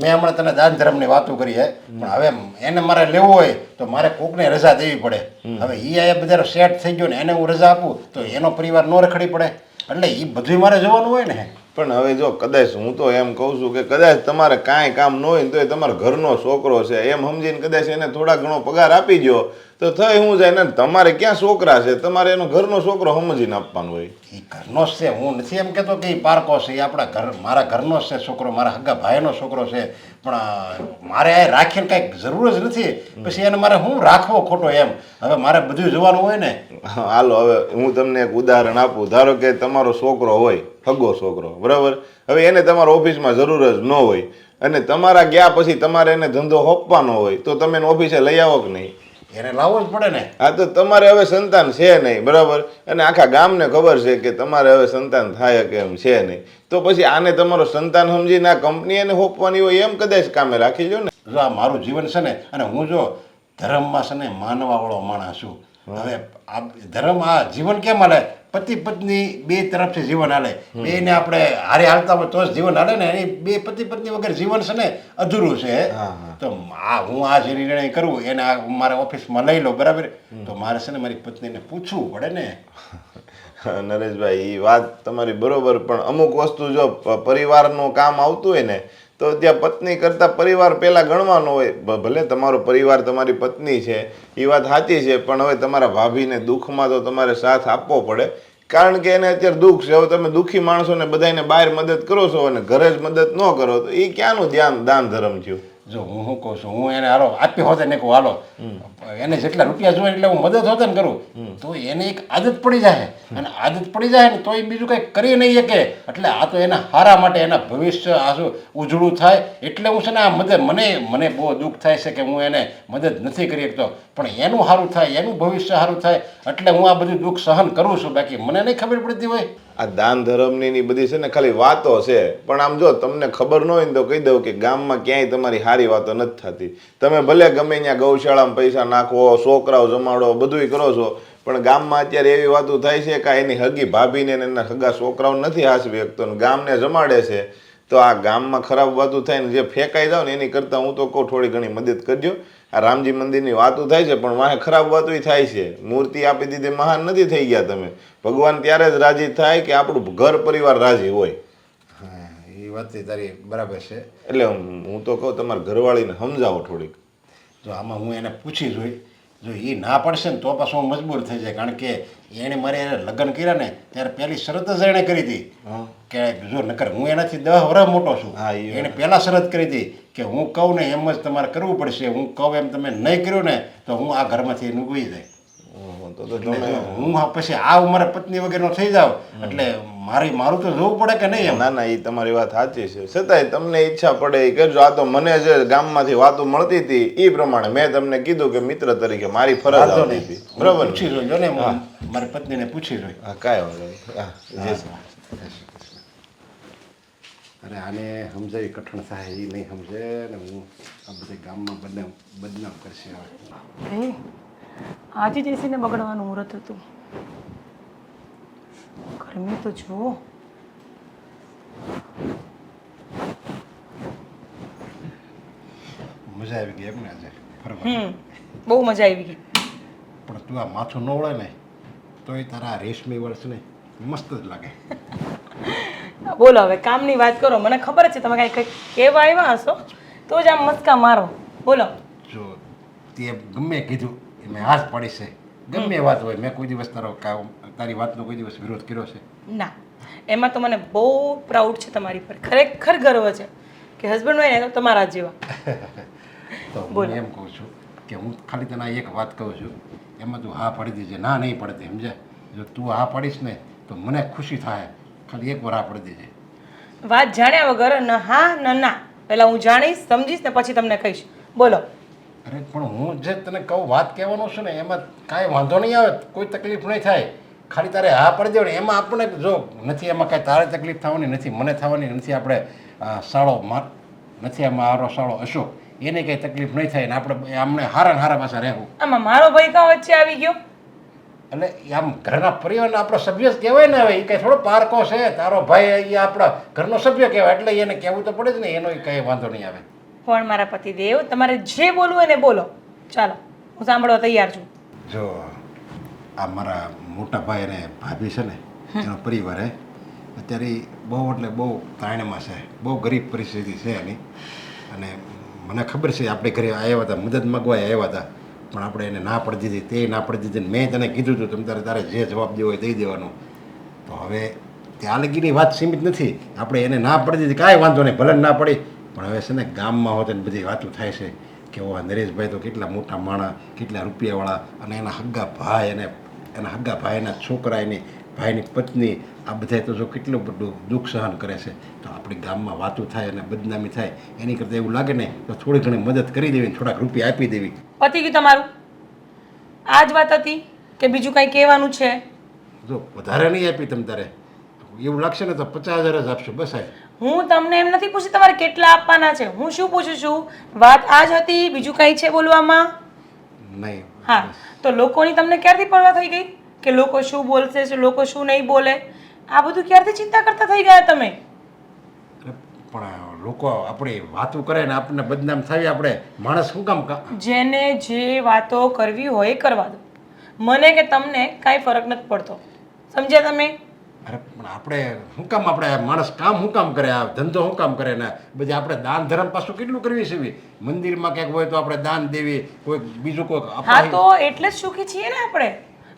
મેં હમણાં તને દાન ધર્મની વાતો કરી હે, પણ હવે એને મારે લેવું હોય તો મારે કોકને રજા દેવી પડે. હવે એ અહીંયા બધા સેટ થઈ ગયો ને એને હું રજા આપું તો એનો પરિવાર ન રખડી પડે, એટલે એ બધું મારે જવાનું હોય ને. પણ હવે જો કદાચ હું તો એમ કહું છું કે કદાચ તમારે કાંઈ કામ ન હોય ને તો એ તમારા ઘરનો છોકરો છે એમ સમજીને કદાચ એને થોડા ઘણો પગાર આપી દો તો થઈ શું જાય ને. તમારે ક્યાં છોકરા છે, તમારે એનો ઘરનો છોકરો સમજીને આપવાનો હોય. એ ઘરનો જ છે, હું નથી એમ કહેતો કે એ પારકો છે, એ આપણા ઘર મારા ઘરનો જ છે છોકરો, મારા હગા ભાઈનો છોકરો છે. પણ મારે આ રાખીને કાંઈક જરૂર જ નથી, પછી એને મારે હું રાખવો ખોટો એમ. હવે મારે બધું જોવાનું હોય ને. હાલો હવે હું તમને એક ઉદાહરણ આપું. ધારો કે તમારો છોકરો હોય, હગો છોકરો, બરાબર, હવે એને તમારા ઓફિસમાં જરૂર જ ન હોય અને તમારા ગયા પછી તમારે એને ધંધો સોંપવાનો હોય તો તમે એને ઓફિસે લઈ આવો કે નહીં? એને લાવવો જ પડે ને. હા, તો તમારે હવે સંતાન છે નહીં, બરાબર, અને આખા ગામને ખબર છે કે તમારે હવે સંતાન થાય કે એમ છે નહીં, તો પછી આને તમારો સંતાન સમજીને આ કંપની એને સોંપવાની હોય એમ કદાચ કામે રાખી લો ને. જો આ મારું જીવન છે ને, અને હું જો ધર્મમાં છે ને માનવાવાળો માણસ છું. હવે આ ધર્મ આ જીવન કેમ હાલે? પતિ પત્ની બે તરફથી જીવન હાલે, બેને આપણે હારે હાલતા હોય તો જ જીવન હાલે ને. એ બે પતિ પત્ની વગર જીવન છે ને અધૂરું છે. તો આ હું આ જે નિર્ણય કરું એને આ મારે ઓફિસમાં લઈ લો, બરાબર, તો મારે છે ને મારી પત્નીને પૂછવું પડે ને. નરેશભાઈ એ વાત તમારી બરોબર, પણ અમુક વસ્તુ જો પરિવારનું કામ આવતું હોય ને તો ત્યાં પત્ની કરતાં પરિવાર પહેલાં ગણવાનો હોય. ભલે તમારો પરિવાર તમારી પત્ની છે એ વાત સાચી છે, પણ હવે તમારા ભાભીને દુઃખમાં તો તમારે સાથ આપવો પડે, કારણ કે એને અત્યારે દુઃખ છે. હવે તમે દુઃખી માણસોને બધાને બહાર મદદ કરો છો અને ઘરે જ મદદ ન કરો તો એ ક્યાંનું દાન ધર્મ થયું? જો હું શું કહું છું, હું એને હાલો આપી હોતે ને કહું હાલો એને જેટલા રૂપિયા જોઈએ એટલે હું મદદ હોતે ને કરું, તો એને એક આદત પડી જાય, અને આદત પડી જાય ને તો એ બીજું કંઈ કરી નહીં શકે. એટલે આ તો એના સારા માટે, એના ભવિષ્ય આ શું ઉજળું થાય એટલે હું છે ને આ મદદ મને બહુ દુઃખ થાય છે કે હું એને મદદ નથી કરી શકતો, પણ એનું સારું થાય, એનું ભવિષ્ય સારું થાય એટલે હું આ બધું દુઃખ સહન કરું છું. બાકી મને નહીં ખબર પડતી હોય. આ દાન ધર્મની બધી છે ને ખાલી વાતો છે, પણ આમ જો તમને ખબર ન હોય ને તો કહી દઉં કે ગામમાં ક્યાંય તમારી સારી વાતો નથી થતી. તમે ભલે ગમે ત્યાં ગૌશાળામાં પૈસા નાખો, છોકરાઓ જમાડો, બધુંય કરો છો, પણ ગામમાં અત્યારે એવી વાતો થાય છે કે એની હગી ભાભીને એના હગા છોકરાઓ નથી હાસવી શકતો ને ગામને જમાડે છે. તો આ ગામમાં ખરાબ વાતો થાય ને જે ફેંકાઈ જાવ ને એની કરતાં હું તો કહું થોડી ઘણી મદદ કરજો. આ રામજી મંદિરની વાતો થાય છે પણ વાંહે ખરાબ વાતોય થાય છે. મૂર્તિ આપી દીધી મહાન નથી થઈ ગયા તમે. ભગવાન ત્યારે જ રાજી થાય કે આપણું ઘર પરિવાર રાજી હોય. હા, એ વાત તારી બરાબર છે. એટલે હું તો કહું તમારા ઘરવાળીને સમજાવો થોડીક. જો આમાં હું એને પૂછી જોઈ, જો એ ના પડશે ને તો પાછું હું મજબૂર થઈ જાય, કારણ કે એણે મારે એને લગ્ન કર્યા ને ત્યારે પહેલી શરત જ એણે કરી હતી કે જો નકર હું એનાથી 10 વર્ષ મોટો છું. એણે પહેલાં શરત કરી હતી કે હું કહું ને એમ જ તમારે કરવું પડશે, હું કહું એમ તમે નહીં કર્યું ને તો હું આ ઘરમાંથી નીકળી જાય. તો તમે હું પછી આ ઉંમરે પત્ની વગેરેનો થઈ જાવ એટલે મારું તો જોવું પડે કે નહીં એમ. ના ના એ તમારી વાત સાચી છે, છતાંય તમને ઈચ્છા પડે એ કરજો. આ તો મને જે ગામમાંથી વાતો મળતી હતી એ પ્રમાણે મેં તમને કીધું કે મિત્ર તરીકે મારી ફરજ આવતી હતી, બરાબર? પૂછી જોઈજો ને, મારી પત્નીને પૂછી જોઈ. હા, કાંઈ વાંધો નહીં. હા, જય શ્રી અરે આને સમજાવી કઠણ થાય એ નહીં સમજે ને હું આ બધા ગામમાં બદનામ કરશે હવે. આજે જઈશને બગડવાનું મુહૂર્ત હતું. ગરમી તો જુઓ. મજા આવી ગઈ એમ ને આજે ફરવા? બહુ મજા આવી ગઈ. પણ તું આ માથું ન વળે ને તો એ તારા રેશમી વર્ષ ને મસ્ત જ લાગે. બોલો હવે કામની વાત કરો. મને ખબર છે તમે કાંઈ કહેવા આવ્યા હશો તો જ આમ મસ્કા મારો. બોલો. જો તે ગમે કીધું એ મેં હાથ પડી છે ગમે વાત હોય મેં કોઈ દિવસ તારી વાતનો કોઈ દિવસ વિરોધ કર્યો છે? ના, એમાં તો મને બહુ પ્રાઉડ છે તમારી પર, ખરેખર ગર્વ છે કે હસબન્ડ હોય ને તો તમારા જ જેવા. તો હું એમ કહું છું કે હું ખાલી તને એક વાત કહું છું, એમાં તું હા પાડી દેજે, ના નહીં પડતી, સમજે? જો તું હા પાડીશ ને તો મને ખુશી થાય. ખાલી એક વાર હા પાડી દેજે. વાત જાણ્યા વગર ન હા ન ના, પહેલાં હું જાણીશ સમજીશ ને પછી તમને કહીશ. બોલો. અરે પણ હું જે તને કહું વાત કહેવાનું છું ને એમાં કાંઈ વાંધો નહીં આવે, કોઈ તકલીફ નહીં થાય. ખાલી તારે હા પાડી દેવાની. એમાં આપણે જો નથી એમાં કાંઈ તારે તકલીફ થવાની નથી, મને થવાની નથી. આપણે નથી મારો સાળો અશોક, એને કંઈ તકલીફ નહીં થાય ને આપણે આમને હારા ને હારા પાછા રહેવું. આમાં મારો ભાઈ કાં વચ્ચે આવી ગયો? એટલે આમ ઘરના પરિવારના આપણો સભ્ય જ કહેવાય ને. હવે એ કંઈ થોડો પારકો છે, તારો ભાઈ એ આપણા ઘરનો સભ્ય કહેવાય, એટલે એને કહેવું તો પડે જ ને. એનો કંઈ વાંધો નહીં આવે. પણ મારા પતિદેવ, તમારે જે બોલવું હોય ને બોલો, ચાલો હું સાંભળવા તૈયાર છું. જો આ મારા મોટા ભાઈ અને ભાભી છે ને એનો પરિવાર અત્યારે બહુ એટલે બહુ તાણમાં છે, બહુ ગરીબ પરિસ્થિતિ છે એની. અને મને ખબર છે આપણે ઘરે આવ્યા હતા, મદદ માગવા આવ્યા હતા, પણ આપણે એને ના પડી દીધી, તે ના પડી દીધી. મેં તને કીધું હતું તમે તારે જે જવાબ દેવો હોય દઈ દેવાનો. તો હવે ત્યાં લગીની વાત સીમિત નથી, આપણે એને ના પડી દીધી, કાંઈ વાંધો નહીં, ભલે ના પડી. પણ હવે છે ને ગામમાં હોત ને બધી વાતો થાય છે કે ઓ નરેશભાઈ તો કેટલા મોટા માણસ, કેટલા રૂપિયાવાળા, અને એના હગ્ગા ભાઈ અને એના હગ્ગા ભાઈના છોકરા, એની ભાઈની પત્ની, આ બધા તો જો કેટલું બધું દુઃખ સહન કરે છે. તો આપણી ગામમાં વાતો થાય અને બદનામી થાય એની કરતાં એવું લાગે ને તો થોડી ઘણી મદદ કરી દેવી, થોડાક રૂપિયા આપી દેવી. પતી ગયું તમારું? આ જ વાત હતી કે બીજું કાંઈ કહેવાનું છે? જો વધારે નહીં આપી તમ તારે, એવું લાગશે ને તો 50,000 જ આપશો બસ. હું તમને એમ નથી પૂછતી તમારે કેટલા આપવાના છે, હું શું પૂછું છું, વાત આ જ હતી, બીજું કાંઈ છે બોલવામાં? નહીં. હા, તો લોકોની તમને ક્યારથી પડવા થઈ ગઈ કે લોકો શું બોલશે, લોકો શું નહીં બોલે? આ બધું ક્યારથી ચિંતા કરતા થઈ ગયા તમે? પણ લોકો આપણી વાતો કરે ને આપણને બદનામ થાય, આપણે માણસ શું કામ જેને જે વાતો કરવી હોય એ કરવા દો. મને કે તમને કાંઈ ફરક નથી પડતો, સમજ્યા તમે? અરે પણ આપણે શું કામ, આપણે માણસ કામ શું કામ કરે, આ ધંધો શું કામ કરે ને બધી આપણે દાન ધર્મ પાછું કેટલું કરવી છે. મંદિરમાં ક્યાંક હોય તો આપણે દાન દેવી, કોઈ બીજું કોઈ. હા, તો એટલે જ સુખી છીએ ને આપણે,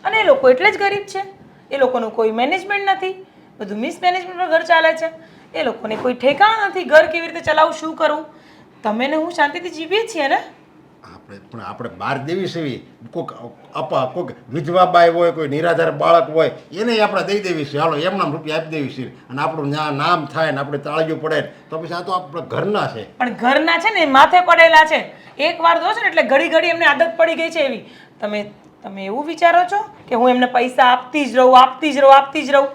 અને એ લોકો એટલે જ ગરીબ છે. એ લોકોનું કોઈ મેનેજમેન્ટ નથી, બધું મિસમેનેજમેન્ટમાં ઘર ચાલે છે. એ લોકોને કોઈ ઠેકાણા નથી, ઘર કેવી રીતે ચલાવવું, શું કરવું. તમે ને હું શાંતિથી જીવીએ છીએ ને. પણ આપણે બહાર દેવી છે, કોઈક વિધવા બાઈ હોય, કોઈ નિરાધાર બાળક હોય, એને આપણે દઈ દેવી છે. હાલો એમના રૂપિયા આપી દેવી છે, અને આપણું નામ થાય ને આપણે તાળીઓ પડે તો પછી આ તો આપણા ઘરના છે. પણ ઘરના છે ને માથે પડેલા છે. એક વાર દો છો ને એટલે ઘડી ઘડી એમને આદત પડી ગઈ છે એવી. તમે એવું વિચારો છો કે હું એમને પૈસા આપતી જ રહું?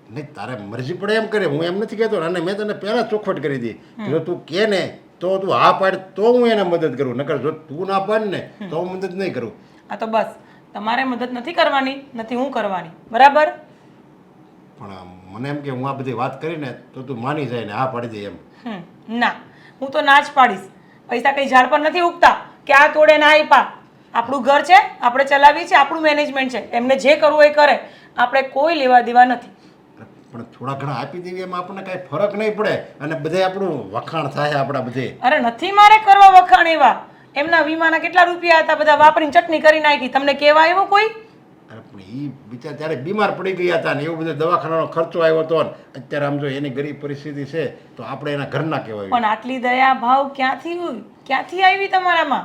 નહીં, તારે મરજી પડે એમ કરે, હું એમ નથી કહેતો. અને મેં તને પહેલાં ચોખવટ કરી હતી, જો તું કહે ને તો તું હા પાડ તો હું એને મદદ કરું, નકર જો તું ના પાડ ને તો હું મદદ નહીં કરું. આ તો બસ તમારે મદદ નથી કરવાની, નથી હું કરવાની, બરાબર? પણ મને એમ કે હું આ બધી વાત કરીને તો તું માની જાય ને હા પાડી દે એમ. ના, હું તો ના જ પાડીશ. પૈસા કંઈ ઝાડ પર નથી ઉગતા કે આ તોડે ના આપ્યા. આપણું ઘર છે, આપણે ચલાવીએ છીએ, આપણું મેનેજમેન્ટ છે, એમને જે કરવું એ કરે, આપણે કોઈ લેવા દેવા નથી. પણ થોડા ઘણા આપી દેવી એમાં આપણને કાંઈ ફરક નહીં પડે, અને બધે આપણું વખાણ થાય આપણા બધે. અરે નથી મારે કરવા વખાણ એવા. એમના વીમાના કેટલા રૂપિયા હતા, બધા વાપરીને ચટણી કરી નાખી. તમને કહેવા આવ્યો કોઈ? અરે પણ એ બિચાર ત્યારે બીમાર પડી ગયા હતા ને એવું બધું દવાખાનાનો ખર્ચો આવ્યો હતો ને અત્યારે આમ જો એની ગરીબ પરિસ્થિતિ છે તો આપણે એના ઘરના કહેવાય. પણ આટલી દયા ભાવ ક્યાંથી આવી તમારામાં?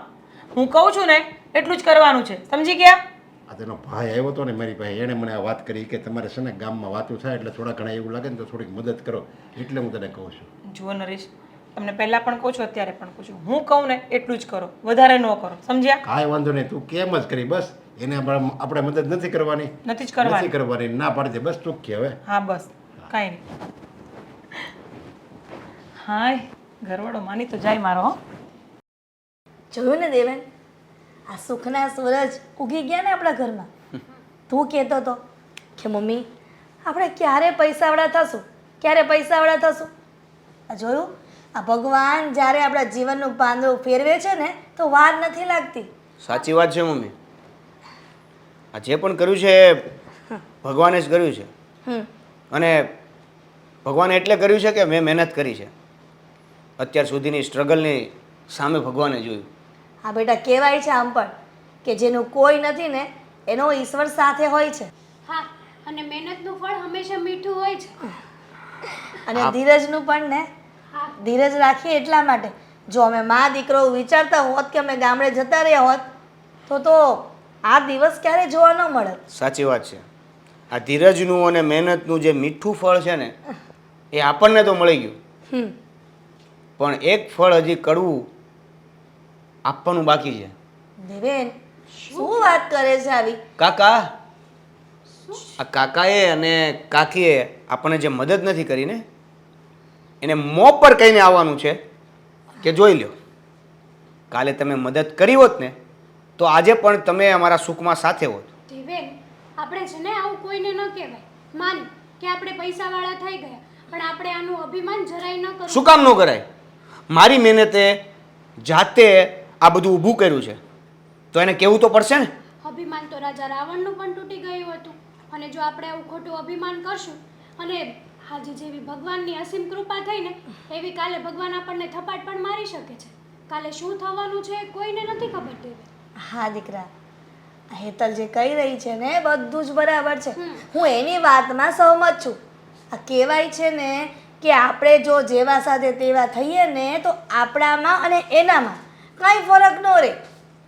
હું કહું છું ને એટલું જ કરવાનું છે, સમજી ગયા? આ તેનો ભાઈ આવ્યો હતો ને મારી પાસે, એણે મને આ વાત કરી કે તમારે છે ને ગામમાં વાતું થાય એટલે થોડા ઘણા એવું લાગે ને તો થોડીક મદદ કરો, એટલે હું તને કહું છું. જુઓ નરેશ, તમને પહેલાં પણ કહું છું, અત્યારે પણ કહું છું, હું કહું ને એટલું જ કરો, વધારે ન કરો, સમજ્યા? કાંઈ વાંધો નહીં, તું કેમ જ કરી બસ. એને આપણે મદદ નથી કરવાની, નથી કરવાની, ના પાડી દે બસ. તું કે હવે હા બસ, કાંઈ નહીં. હાય, ઘરવાળો માની તો જાય મારો. જોયું ને દેવેન, આ સુખના સૂરજ ઉગી ગયા ને આપણા ઘરમાં. તું કહેતો હતો કે મમ્મી આપણે ક્યારે પૈસાવાળા થશું. આ જોયું, આ ભગવાન જ્યારે આપણા જીવનનું પાંદડું ફેરવે છે ને તો વાર નથી લાગતી. સાચી વાત છે મમ્મી. આ જે પણ કર્યું છે એ ભગવાને જ કર્યું છે. અને ભગવાને એટલે કર્યું છે કે મેં મહેનત કરી છે. અત્યાર સુધીની સ્ટ્રગલની સામે ભગવાને જોયું. હા બેટા, કહેવાય છે આમ પણ કે જેનું કોઈ નથી ને એનો ઈશ્વર સાથે હોય છે. હા, અને મહેનતનું ફળ હંમેશા મીઠું હોય છે. અને ધીરજનું પણ ને, ધીરજ રાખીએ એટલા માટે. જો અમે મા દીકરો વિચારતા હોત કે અમે ગામડે જતા રહ્યા હોત તો આ દિવસ ક્યારે જોવા ન મળત. સાચી વાત છે. આ ધીરજનું અને મહેનતનું જે મીઠું ફળ છે ને એ આપણને તો મળી ગયું, હમ પણ એક ફળ હજી કડવું આપવાનું બાકી છે. દેવેન, શું વાત કરે છે આવી? કાકા, આ કાકાએ અને કાકીએ આપણને જે મદદ નથી કરી ને એને મોં પર કહીને આવવાનું છે કે જોઈ લ્યો, કાલે તમે મદદ કરી હોત ને તો આજે પણ તમે અમારા સુખમાં સાથે હોત. દેવેન, આપણે છે ને આવું કોઈને ન કહેવાય. માની કે આપણે પૈસાવાળા થઈ ગયા, પણ આપણે આનું અભિમાન જરાય ન કરવું. શું કામ ન કરાય? મારી મહેનતે જાતે આ બધું ઊભું કર્યું છે તો એને કહેવું તો પડશે ને. અભિમાન તો રાજા રાવણનું પણ તૂટી ગયું હતું, અને જો આપણે આવું ખોટું અભિમાન કરશું અને આજે જેવી ભગવાનની અસીમ કૃપા થઈ ને એવી કાલે ભગવાન આપણને થપાટ પણ મારી શકે છે. કાલે શું થવાનું છે કોઈને નથી ખબર. દેવે, હા દીકરા, હેતલ જે કહી રહી છે ને બધું જ બરાબર છે. હું એની વાતમાં સહમત છું. આ કહેવાય છે ને કે આપણે જો જેવા સાથે તેવા થઈએ ને તો આપણામાં અને એનામાં કાંઈ ફરક ન રહે.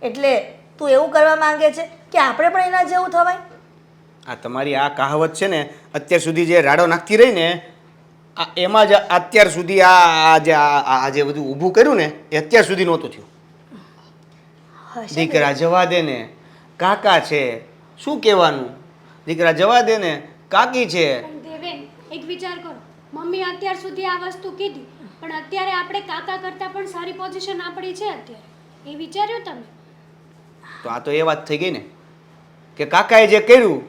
એટલે તું એવું કરવા માંગે છે કે આપણે પણ એના જેવું થવાય? આ તમારી આ કહાવત છે ને અત્યાર સુધી જે રાડો નાખતી રહી ને એમાં જ અત્યાર સુધી આ જે બધું ઊભું કર્યું ને એ અત્યાર સુધી નહોતું થયું. હશે દીકરા જવા દે ને, કાકા છે, શું કહેવાનું? દીકરા જવા દે ને, કાકી છે. પણ દેવેન, એક વિચાર કરો. મમ્મી અત્યાર સુધી આ વસ્તુ કીધી, પણ અત્યારે આપણે કાકા કરતાં પણ સારી પોઝિશન આપણી છે અત્યારે. એ વિચાર્યું તમે? તો આ તો એ વાત થઈ ગઈ ને કે કાકાએ જે કર્યું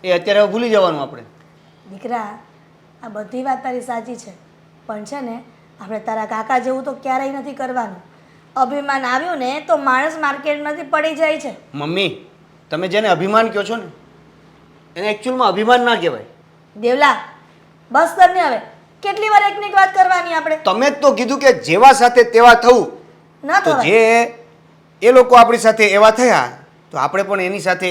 એ અત્યારે હવે ભૂલી જવાનું આપણે. દીકરા, આ બધી વાત તારી સાચી છે, પણ છે ને આપણે તારા કાકા જેવું તો ક્યારેય નથી કરવાનું. અભિમાન આવ્યું ને તો માણસ માર્કેટમાંથી પડી જાય છે. મમ્મી, તમે જેને અભિમાન કહો છો ને એને એકચ્યુઅલમાં અભિમાન ના કહેવાય. દેવલા, બસ કર ને હવે. કેટલી વાર એકની એક વાત કરવાની આપણે? તમે જ તો કીધું કે જેવા સાથે તેવા થવું. ન તો થવાય. જે એ લોકો આપણી સાથે એવા થયા તો આપણે પણ એની સાથે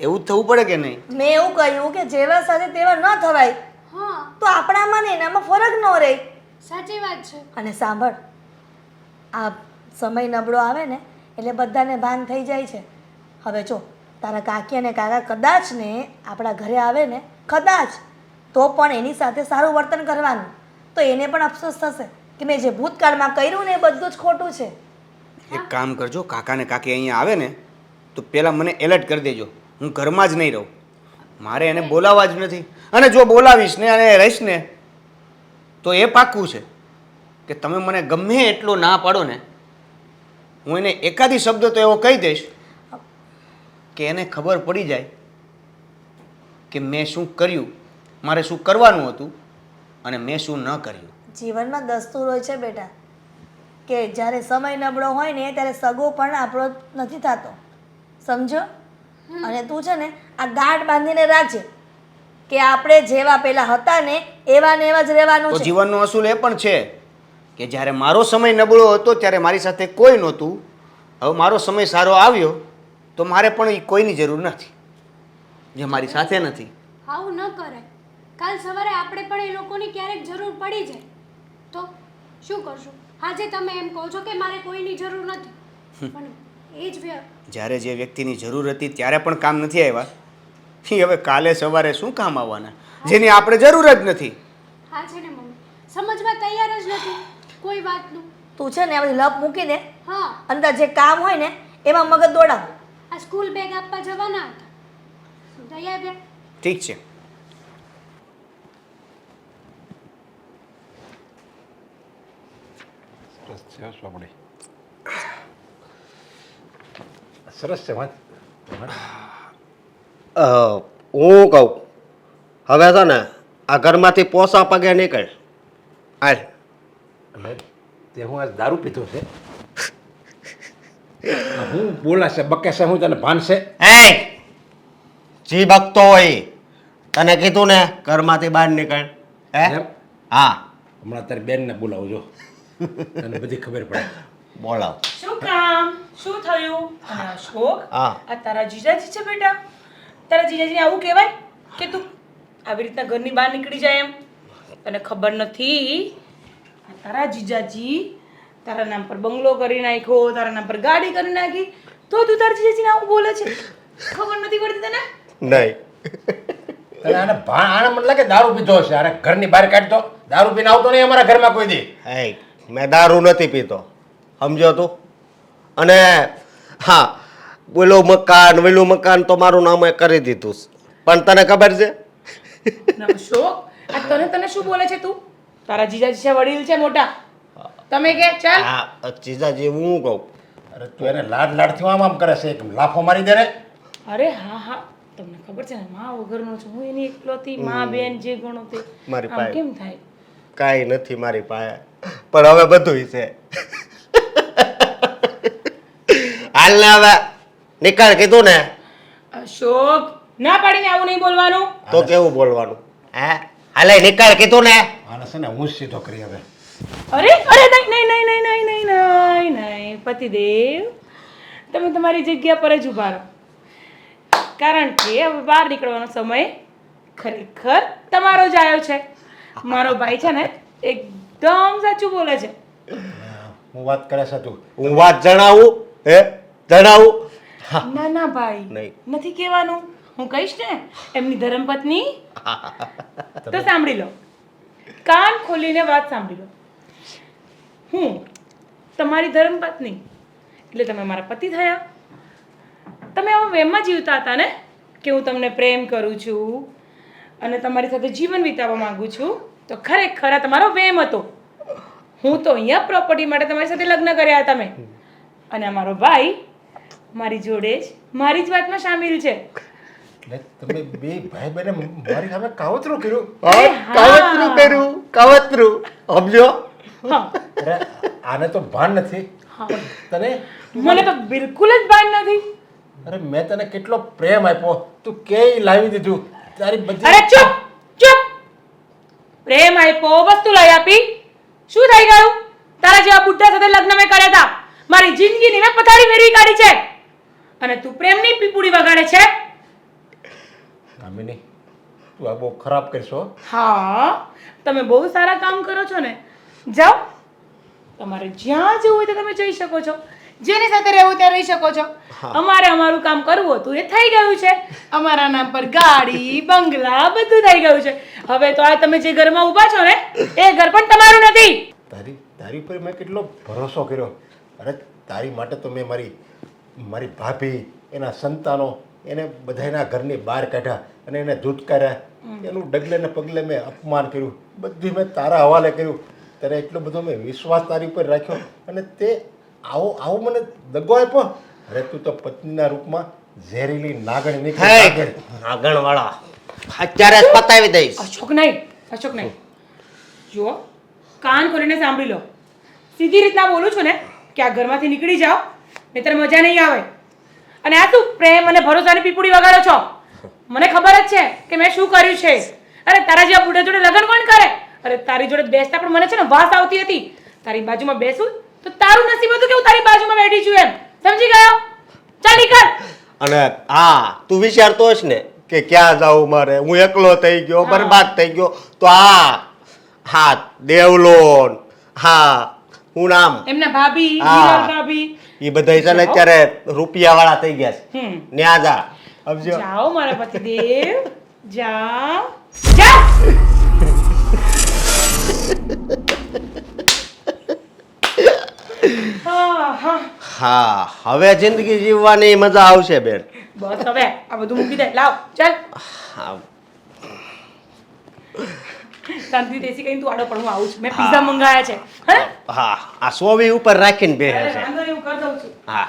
એવું જ થવું પડે કે નહીં? મેં એવું કહ્યું કે જેવા સાથે તેવા ન થવાય, હા, તો આપણામાં ને એનામાં ફરક ન રહે. સાચી વાત છે. અને સાંભળ, આ સમય નબળો આવે ને એટલે બધાને ભાન થઈ જાય છે. હવે જો તારા કાકી અને કાકા કદાચ ને આપણા ઘરે આવે ને, કદાચ, તો પણ એની સાથે સારું વર્તન કરવાનું. તો એને પણ અફસોસ થશે કે મેં જે ભૂતકાળમાં કર્યું ને એ બધું જ ખોટું છે. એક કામ કરજો, કાકા ને કાકી અહીંયા આવે ને તો પહેલાં મને એલર્ટ કરી દેજો. હું ઘરમાં જ નહીં રહું, મારે એને બોલાવવા જ નથી. અને જો બોલાવીશ ને અને રહીશ ને તો એ પાક્કું છે કે તમે મને ગમે એટલો ના પાડો ને હું એને એકાદી શબ્દ તો એવો કહી દઈશ કે એને ખબર પડી જાય કે મેં શું કર્યું, મારે શું કરવાનું હતું અને મેં શું ન કર્યું. જીવનમાં દસ્તુર હોય છે બેટા, કે જ્યારે સમય નબળો હોય ને ત્યારે સગો પણ આપણો નથી થતો, સમજો? અને તું છે ને આ ગાંઠ બાંધીને રાખજે કે આપણે જેવા પહેલા હતા ને એવા જ રહેવાનું તો છે. જીવનનો અસૂલ એ પણ છે કે જ્યારે મારો સમય નબળો હતો ત્યારે મારી સાથે કોઈ નહોતું. હવે મારો સમય સારો આવ્યો તો મારે પણ ઈ કોઈની જરૂર નથી જે મારી સાથે નથી. આવું ન કરાય. કાલ સવારે આપણે પણ એ લોકોની ક્યારેક જરૂર પડી જાય તો શું કરશું? આજે તમે એમ કહો છો કે મારે કોઈની જરૂર નથી, પણ એ જ જ્યારે જે વ્યક્તિની જરૂર હતી ત્યારે પણ કામ નથી આવ્યા એ હવે કાલે સવારે શું કામ આવવાના જેની આપણે જરૂર જ નથી. હા છે ને મમ્મી, સમજવા તૈયાર જ નથી કોઈ વાતનું. તું છે ને આ બધી લપ મૂકીને હા, અંદર જે કામ હોય ને એમાં મગજ દોડાવ. આ સ્કૂલ બેગ આપવા જવાના હતા, દયા બેન. ઠીક છે. સરસ છે સોપડી, સરસ છે વાત. હું કહું હવે છે ને આ ઘરમાંથી પોસા પગે નીકળ. હાલ. એટલે તે હું આજ દારૂ પીધો છે. હું બોલાશે બકેશે હું તને ભાન છે? એ જી બકતો હોય તને કીધું ને ઘરમાંથી બહાર નીકળ. હે? એમ? હા હમણાં તારી બેનને બોલાવજો, તને બધી ખબર પડે. બોલાવ. શું કામ શું થયું? અને અશોક હા. આ તારા જીજાજી છે બેટા. તારા જીજાજીને આવું કહેવાય કે તું આવી રીતના ઘરની બહાર નીકળી જાય એમ? તને ખબર નથી આ તારા જીજાજી તારા નામ પર બંગલો કરી નાખ્યો, તારા નામ પર ગાડી કરી નાખી, તો તું તારા જીજાજીને આવું બોલે છે? ખબર નથી પડતી તને? નહીં. તને આને મને લાગે દારૂ પીધો હશે. આને ઘરની બહાર કાઢતો. દારૂ પીને આવતો નહીં અમારા ઘરમાં કોઈ દી. હે મેં દારૂ નથી પીતો, સમજો તું. અને હા, ઓલું મકાન તો મારું નામે કરી દીધું છે. પણ તને ખબર છે ના અશોક, આ તને શું બોલે છે તું? તારા જીજાજી છે, વડીલ છે મોટા. તમે કે ચાલ હા જીજાજી હું કહું. અરે તું એને લાડથી આમ કરે છે. એક લાફો મારી દે ને. અરે હા હા, તમને ખબર છે ને માં વગરનો છું હું, એની એકલોથી માં બેન જે ગણો તે. મારી આમ પાસે કેમ થાય? કાંઈ નથી મારી પાસે, પણ હવે બધુંય છે. હાલ ને હવે નીકળ કીધું ને અશોક, ના પાડીને આવું નહીં બોલવાનું. તો કેવું બોલવાનું? હે હાલે નીકળ કીધું ને. આને છે ને હું જ સીધો કરી હવે. અરે અરે નહીં નહીં નહીં નહીં નહીં નહીં નહીં નહીં પતિદેવ, તમે તમારી જગ્યા પર જ ઊભા રહો. કારણ કે હવે બહાર નીકળવાનો સમય ખરેખર તમારો જ આવ્યો છે. મારો ભાઈ છે ને એકદમ સાચું બોલે છે. હું વાત કરે છે તું. હું વાત જણાવું? હે જણાવું? ના ના ભાઈ, નહીં. નથી કહેવાનું. હું કહીશ ને એમની ધર્મપત્ની. તો સાંભળી લો, કાન ખોલીને વાત સાંભળી લો. હું તમારી ધર્મપત્ની એટલે તમે મારા પતિ થયા. તમે આવા વેમમાં જીવતા હતા ને કે હું તમને પ્રેમ કરું છું અને તમારી સાથે જીવન વિતાવવા માંગુ છું, તો ખરેખર આ તમારો વેમ હતો. હું તો અહીંયા પ્રોપર્ટી માટે તમારી સાથે લગ્ન કર્યા હતા મેં, અને અમારો ભાઈ મારી જોડે જ મારી જ વાતમાં સામેલ છે. એટલે તમે બે ભાઈ બહેને મારી સામે કાવતરું કર્યું. કાવતરું કર્યું, કાવતરું સમજો. હા અરે આને તો ભાન નથી. હા, તને મને તો બિલકુલ જ ભાન નથી. અરે મેં તને કેટલો પ્રેમ આપ્યો, તું કેય લાવી દીધું. તારી બધી અરે ચૂપ ચૂપ! પ્રેમ આપ્યો, વસ્તુ લઈ આપી, શું થઈ ગયું? તારા જેવા બુઢા સાથે લગ્ન મેં કર્યા હતા. મારી જિંદગીની મેં પથારી ફેરવી કાઢી છે અને તું પ્રેમની પીપુડી વગાડે છે. કામિની, તું આ બહુ ખરાબ કરશો. હા, તમે બહુ સારા કામ કરો છો ને. જાઓ, તમારે જ્યાં જવું હોય તો તમે જઈ શકો છો, જેની સાથે રહેવું ત્યાં રહી શકો છો. અમારે અમારું કામ કરવું હતું એ થઈ ગયું છે. અમારા નામ પર ગાડી, બંગલા બધું થઈ ગયું છે. હવે તો આ તમે જે ઘરમાં ઊભા છો ને એ ઘર પણ તમારું નથી. તારી પર મેં કેટલો ભરોસો કર્યો. અરે તારી માટે તો મેં મારી ભાભી, એના સંતાનો, એને બધાના ઘરની બહાર કાઢ્યા અને એને ધૂતકાર્યા. એનું ડગલે ને પગલે મેં અપમાન કર્યું, બધું મેં તારા હવાલે કર્યું. ત્યારે એટલો બધો મેં વિશ્વાસ તારી ઉપર રાખ્યો અને તે આવો મને દગો આપ્યો. અરે તું તો પત્નીના રૂપમાં ઝેરીલી નાગણ નીકળી. આગળ વાળા અત્યારે જ પતાવી દઈશ. અશોક નહીં, અશોક નહીં. જુઓ, કાન ખોલીને સાંભળી લો. સીધી રીતના બોલું છું ને કે આ ઘરમાંથી નીકળી જાઓ, નહીંતર મજા નહીં આવે. અને આ તું પ્રેમ અને ભરોસાની પીપુડી વગાડો છો. મને ખબર જ છે કે મેં શું કર્યું છે. અરે તારા જેવા બુઢા જોડે લગ્ન કોણ કરે? અરે તારી જોડે બેસતા પણ મને છે ને વાસ આવતી હતી. તારી બાજુમાં બેસું તો તારું નસીબ હતું કે હું તારી બાજુમાં બેઠી છું એમ. સમજી ગયો? ચાલ નીકળ. અને હા, તું વિચારતો હશ ને કે ક્યાં જાવું મારે, હું એકલો થઈ ગયો, બરબાદ થઈ ગયો. તો હા દેવલોન, હા હું નામ એમના ભાભી, હા. હિરલ ભાભી, એ બધા છે ને અત્યારે રૂપિયા વાળા થઈ ગયા છે. હમ. ન્યા જા સમજો. જાઓ મારા પતિદેવ, જાઓ જાઓ. હા હા, હા હવે જિંદગી જીવવાની મજા આવશે બેન. બસ હવે આ બધું મૂકી દે. લાવ ચાલ, હા શાંતિ દેસી કઈ તું આડો પણ હું આવું છું. મેં પીઝા મંગાયા છે. હે? હા આ સોવી ઉપર રાખીને બેસે અરે છે. વાંધો નહીં, હું કરી દઉં છું. હા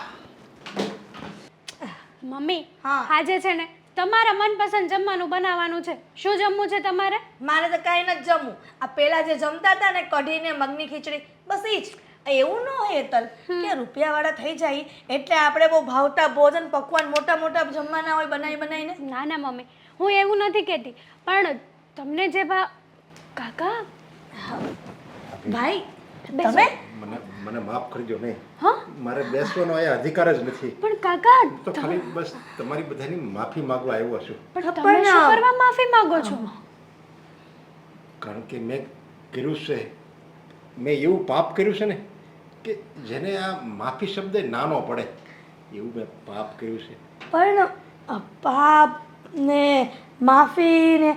મમ્મી હા. આજે છે ને તમારા મનપસંદ જમવાનું બનાવવાનું છે. શું જમવું છે તમારે? મારે તો કાંઈ નથી જમવું. આ પેલા જે જમતા હતા ને કઢી ને મગની ખીચડી, બસ એ જ. એવું ન હોય હેતલ કે રૂપિયાવાળા થઈ જાય એટલે આપણે બહુ ભાવતા ભોજન પકવાન મોટા મોટા જમવાના હોય બનાવીને. ના ના મમ્મી, હું એવું નથી કહેતી, પણ તમને જે કાકા ભાઈ તમે મને મને માફ કરજો નહીં હા મારે બેસવાનો એ અધિકાર જ નથી પણ કાકા તો ખાલી બસ તમારી બધાની માફી માંગવા આવ્યો છું પણ તમે શું કરવા માફી માંગો છો કારણ કે મેં કર્યું છે મેં એવું પાપ કર્યું છે ને કે જેને આ માફી શબ્દ નાનો પડે એવું મેં પાપ કર્યું છે પણ પાપ ને માફી ને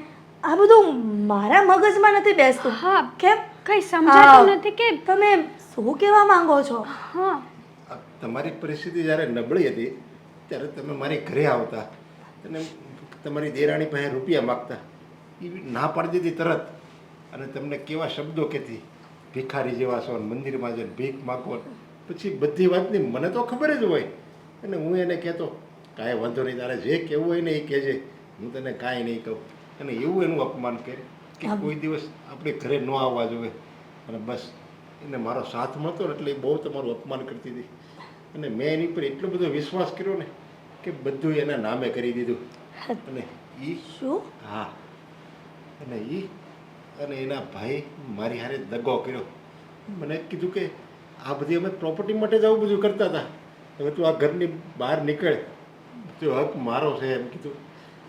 આ બધું મારા મગજમાં નથી બેસતું. હા કેમ કઈ સમજાતું નથી કે તમે શું કહેવા માંગો છો? હા આ તમારી પરિસ્થિતિ જ્યારે નબળી હતી ત્યારે તમે મારી ઘરે આવતા અને તમારી દેરાણી પાસે રૂપિયા માગતા એ ના પાડી દીધી તરત અને તમને કેવા શબ્દો કહેતી ભિખારી જેવા છો મંદિરમાં જઈને ભીખ માગો પછી બધી વાતની મને તો ખબર જ હોય અને હું એને કહેતો કાંઈ વાંધો નહીં તારે જે કહેવું હોય ને એ કહેજે હું તને કાંઈ નહીં કહું અને એવું એનું અપમાન કરે કે કોઈ દિવસ આપણે ઘરે ન આવવા જોઈએ અને બસ એને મારો સાથ મળતો ને એટલે એ બહુ તમારું અપમાન કરતી હતી અને મેં એની પર એટલો બધો વિશ્વાસ કર્યો ને કે બધું એના નામે કરી દીધું અને એ શું? હા અને એ અને એના ભાઈ મારી હારે દગો કર્યો મને કીધું કે આ બધી અમે પ્રોપર્ટી માટે જ આવું બધું કરતા હતા હવે તું આ ઘરની બહાર નીકળ તો હક મારો છે એમ કીધું.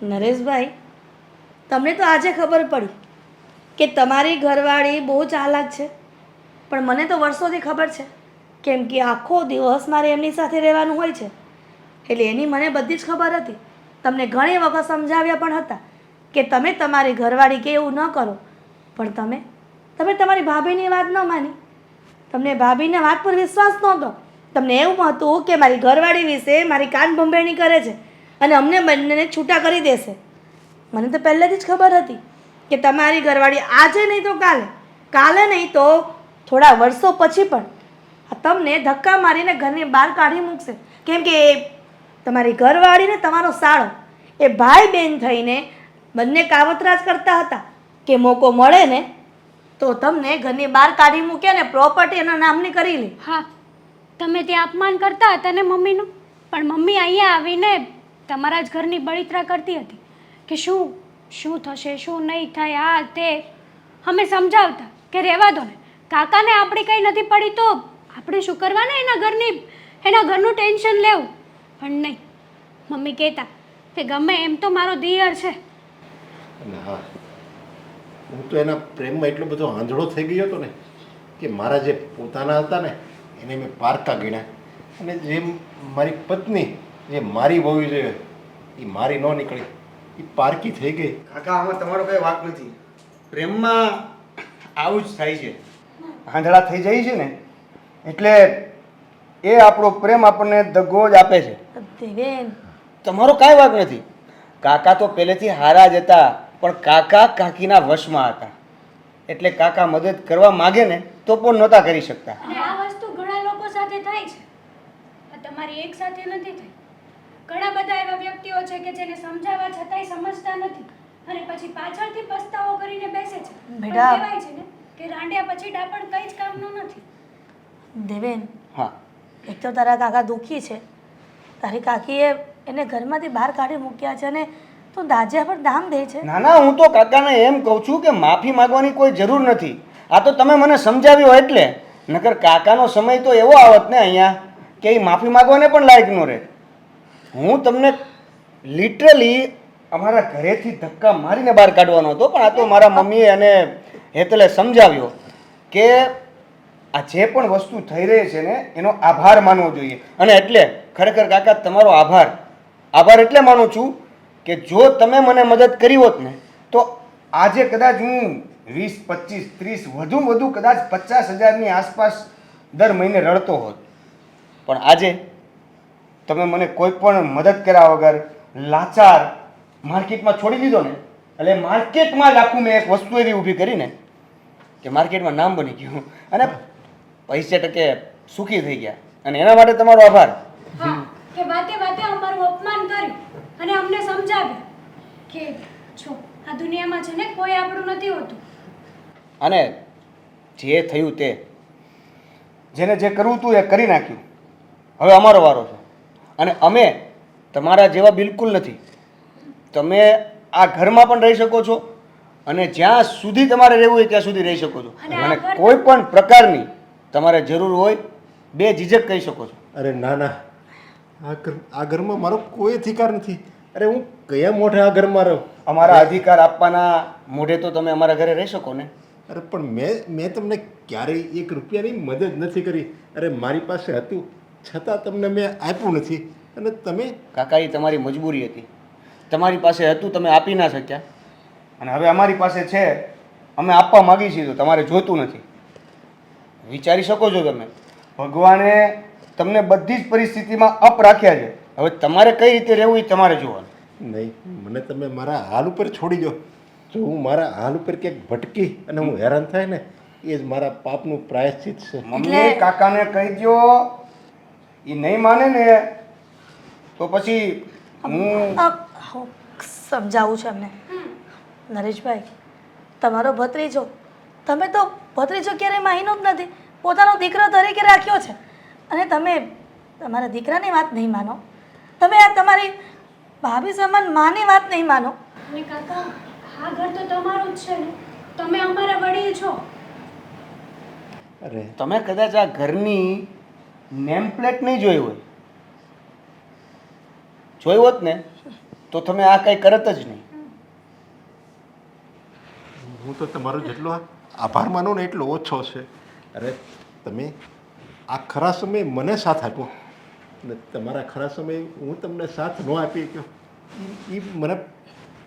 નરેશભાઈ, તમને તો આજે ખબર પડી કે તમારી ઘરવાળી બહુ ચાલાક છે, પણ મને તો વર્ષોથી ખબર છે. કેમ કે આખો દિવસ મારે એમની સાથે રહેવાનું હોય છે, એટલે એની મને બધી જ ખબર હતી. તમને ઘણી વખત સમજાવ્યા પણ હતા કે તમે તમારી ઘરવાળી કે એવું ન કરો, પણ તમે તમારી ભાભીની વાત ન માની. તમને ભાભીને વાત પર વિશ્વાસ નહોતો. તમને એવું હતું કે મારી ઘરવાળી વિશે મારી કાન ભંભેણી કરે છે અને અમને બંનેને છૂટા કરી દેશે. મને તો પહેલેથી જ ખબર હતી કે તમારી ઘરવાળી આજે નહીં તો કાલે નહીં તો થોડા વર્ષો પછી પણ તમને ધક્કા મારીને ઘરની બહાર કાઢી મૂકશે. કેમ કે તમારી ઘરવાળીને તમારો સાળો એ ભાઈ બહેન થઈને બંને કાવતરા જ કરતા હતા કે મોકો મળે ને તો તમને ઘરની બહાર કાઢી મૂકે ને પ્રોપર્ટી એના નામની કરી લે. હા તમે ત્યાં અપમાન કરતા હતા ને મમ્મીનું, પણ મમ્મી અહીંયા આવીને તમારા જ ઘરની બળિતરા કરતી હતી કે શું થશે શું નહીં થાય આ તે. અમે સમજાવતા કે રહેવા દો ને, કાકાને આપણી કંઈ નથી પડી તો આપણે શું કરવાના એના ઘરનું ટેન્શન લેવું. પણ નહીં, મમ્મી કહેતા કે ગમે એમ તો મારો દિયર છે. અને હા હું તો એના પ્રેમમાં એટલો બધો આંધળો થઈ ગયો હતો ને કે મારા જે પોતાના હતા ને એને મેં પારકા ગણ્યા અને જે મારી પત્ની જે મારી હોવી જોઈએ એ મારી ન નીકળી, એ પારકી થઈ ગઈ. કાકા આમાં તમારો કઈ વાંક નથી. પ્રેમમાં આવું જ થાય છે. આંધળા થઈ જાય છે ને એટલે એ આપણો પ્રેમ આપણને દગો જ આપે છે. દેવેન, તમારો કાંઈ વાંક નથી. કાકા તો પહેલેથી હારા જ હતા, પણ કાકા કાકીના વશમાં હતા. એટલે કાકા મદદ કરવા માગે ને તો પણ નહોતા કરી શકતા. અને આ વસ્તુ ઘણા લોકો સાથે થાય છે, આ તમારી એક સાથે નથી થઈ. ઘણા બધા એવા વ્યક્તિઓ છે કે જેને સમજાવવા છતાંય સમજતા નથી અને પછી પાછળથી પસ્તાવો કરીને બેસે છે. પણ બેટા. કહેવાય છે ને કે રાંડ્યા પછી ડાપણ કંઈ જ કામનું નથી. દેવેન, હા, એક તો તારા કાકા દુઃખી છે, તારી કાકીએ એને ઘરમાંથી બહાર કાઢી મૂક્યા છે અને તું દાજ્યા પર દામ દે છે. ના ના, હું તો કાકાને એમ કહું છું કે માફી માંગવાની કોઈ જરૂર નથી. આ તો તમે મને સમજાવ્યો એટલે, નકર કાકાનો સમય તો એવો આવત ને અહીંયા કે એ માફી માંગવાને પણ લાયક ન રહે. હું તમને લિટરલી અમારા ઘરેથી ધક્કા મારીને બહાર કાઢવાનો હતો, પણ આ તો મારા મમ્મીએ અને હેતલે સમજાવ્યો કે આ જે પણ વસ્તુ થઈ રહી છે ને એનો આભાર માનવો જોઈએ. અને એટલે ખરેખર કાકા તમારો આભાર એટલે માનું છું કે જો તમે મને મદદ કરી હોત ને તો આજે કદાચ હું 20, 25, 30 વધુમાં વધુ કદાચ 50,000ની આસપાસ દર મહિને રડતો હોત. પણ આજે તમે મને કોઈ પણ મદદ કર્યા વગર લાચાર માર્કેટમાં છોડી દીધો ને, એટલે માર્કેટમાં જ આખું મેં એક વસ્તુ એવી ઊભી કરીને કે માર્કેટમાં નામ બની ગયું અને પૈસે ટકે સુખી થઈ ગયા. અને એના માટે તમારો આભાર. હા કે વાતે વાતે અમારું અપમાન કર્યું અને અમને સમજાવ્યું કે જો આ દુનિયામાં છે ને કોઈ આપણું નથી હોતું. અને જે થયું તે જેને જે કરવું હતું એ કરી નાખ્યું. હવે અમારો વારો છે અને અમે તમારા જેવા બિલકુલ નથી. તમે આ ઘરમાં પણ રહી શકો છો અને જ્યાં સુધી તમારે રહેવું હોય ત્યાં સુધી રહી શકો છો. અને અને આ ઘર- કોઈ પણ પ્રકારની તમારે જરૂર હોય બે ઝીઝક કહી શકો છો. અરે ના ના, આ ઘરમાં મારો કોઈ અધિકાર નથી. અરે હું કયા મોઢે આ ઘરમાં રહું? અમારા અધિકાર આપવાના મોઢે તો તમે અમારા ઘરે રહી શકો ને. અરે પણ મેં તમને ક્યારેય 1 રૂપિયાની મદદ નથી કરી. અરે મારી પાસે હતું છતાં તમને મેં આપ્યું નથી. અને તમે કાકા, એ તમારી મજબૂરી હતી. તમારી પાસે હતું, તમે આપી ના શક્યા. અને હવે અમારી પાસે છે, અમે આપવા માગીએ છીએ, તો તમારે જોતું નથી. વિચારી શકો છો તમે, ભગવાને તમને બધી જ પરિસ્થિતિમાં અપ રાખ્યા છે. હવે તમારે કઈ રીતે રહેવું એ તમારે જોવાનું. નહીં, મને તમે મારા હાલ ઉપર છોડી દો. જો હું મારા હાલ ઉપર ક્યાંક ભટકી અને હું હેરાન થાય ને, એ જ મારા પાપનું પ્રાયશ્ચિત છે. મમ્મી કાકાને કહી દો, એ નહીં માને ને તો પછી હું હું સમજાવું છું એમને. નરેશભાઈ, તમારો ભત્રીજો, તમે તો ભત્રીજો ક્યારેય માહીનો જ નથી, પોતાનો દીકરો તરીકે રાખ્યો છે. અને તમે તમારા દીકરાની વાત નહીં માનો, તમે આ તમારી ભાભી સમાન માની વાત નહીં માનો. અને કાકા, આ ઘર તો તમારું જ છે ને, તમે અમારા વડીલ છો. અરે તમે કદાચ આ ઘરની નેમ પ્લેટ નહીં જોઈ હોય, જોઈ હોત ને તો તમે આ કંઈ કરત જ નહીં. હું તો તમારો જેટલો આભાર માનું ને એટલો ઓછો છે. અરે તમે આ ખરા સમયે મને સાથ આપ્યો ને તમારા ખરા સમયે હું તમને સાથ ન આપી શક્યો, એ મને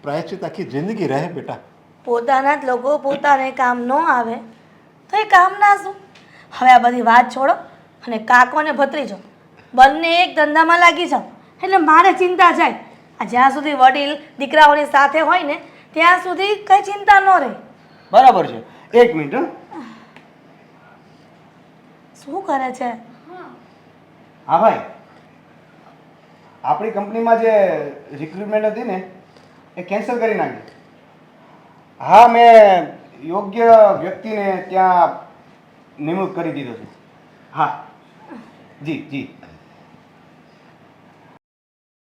પ્રાયશ્ચિત આખી જિંદગી રહે બેટા. પોતાના જ લોકો પોતાને કામ ન આવે તો એ કામ ના શું? હવે આ બધી વાત છોડો અને કાકો ને ભત્રીજો બંને એક ધંધામાં લાગી જાઓ, એટલે મારે ચિંતા જાય. આ જ્યાં સુધી વડીલ દીકરાઓની સાથે હોય ને ત્યાં સુધી કંઈ ચિંતા ન રહે. બરાબર છે. 1 મિનિટ. શું કરે છે? હા ભાઈ, આપણી કંપનીમાં જે રિક્રુટમેન્ટ હતી ને એ કેન્સલ કરી નાખી. હા, મેં યોગ્ય વ્યક્તિને ત્યાં નિમણૂક કરી દીધો છે. હા જી જી.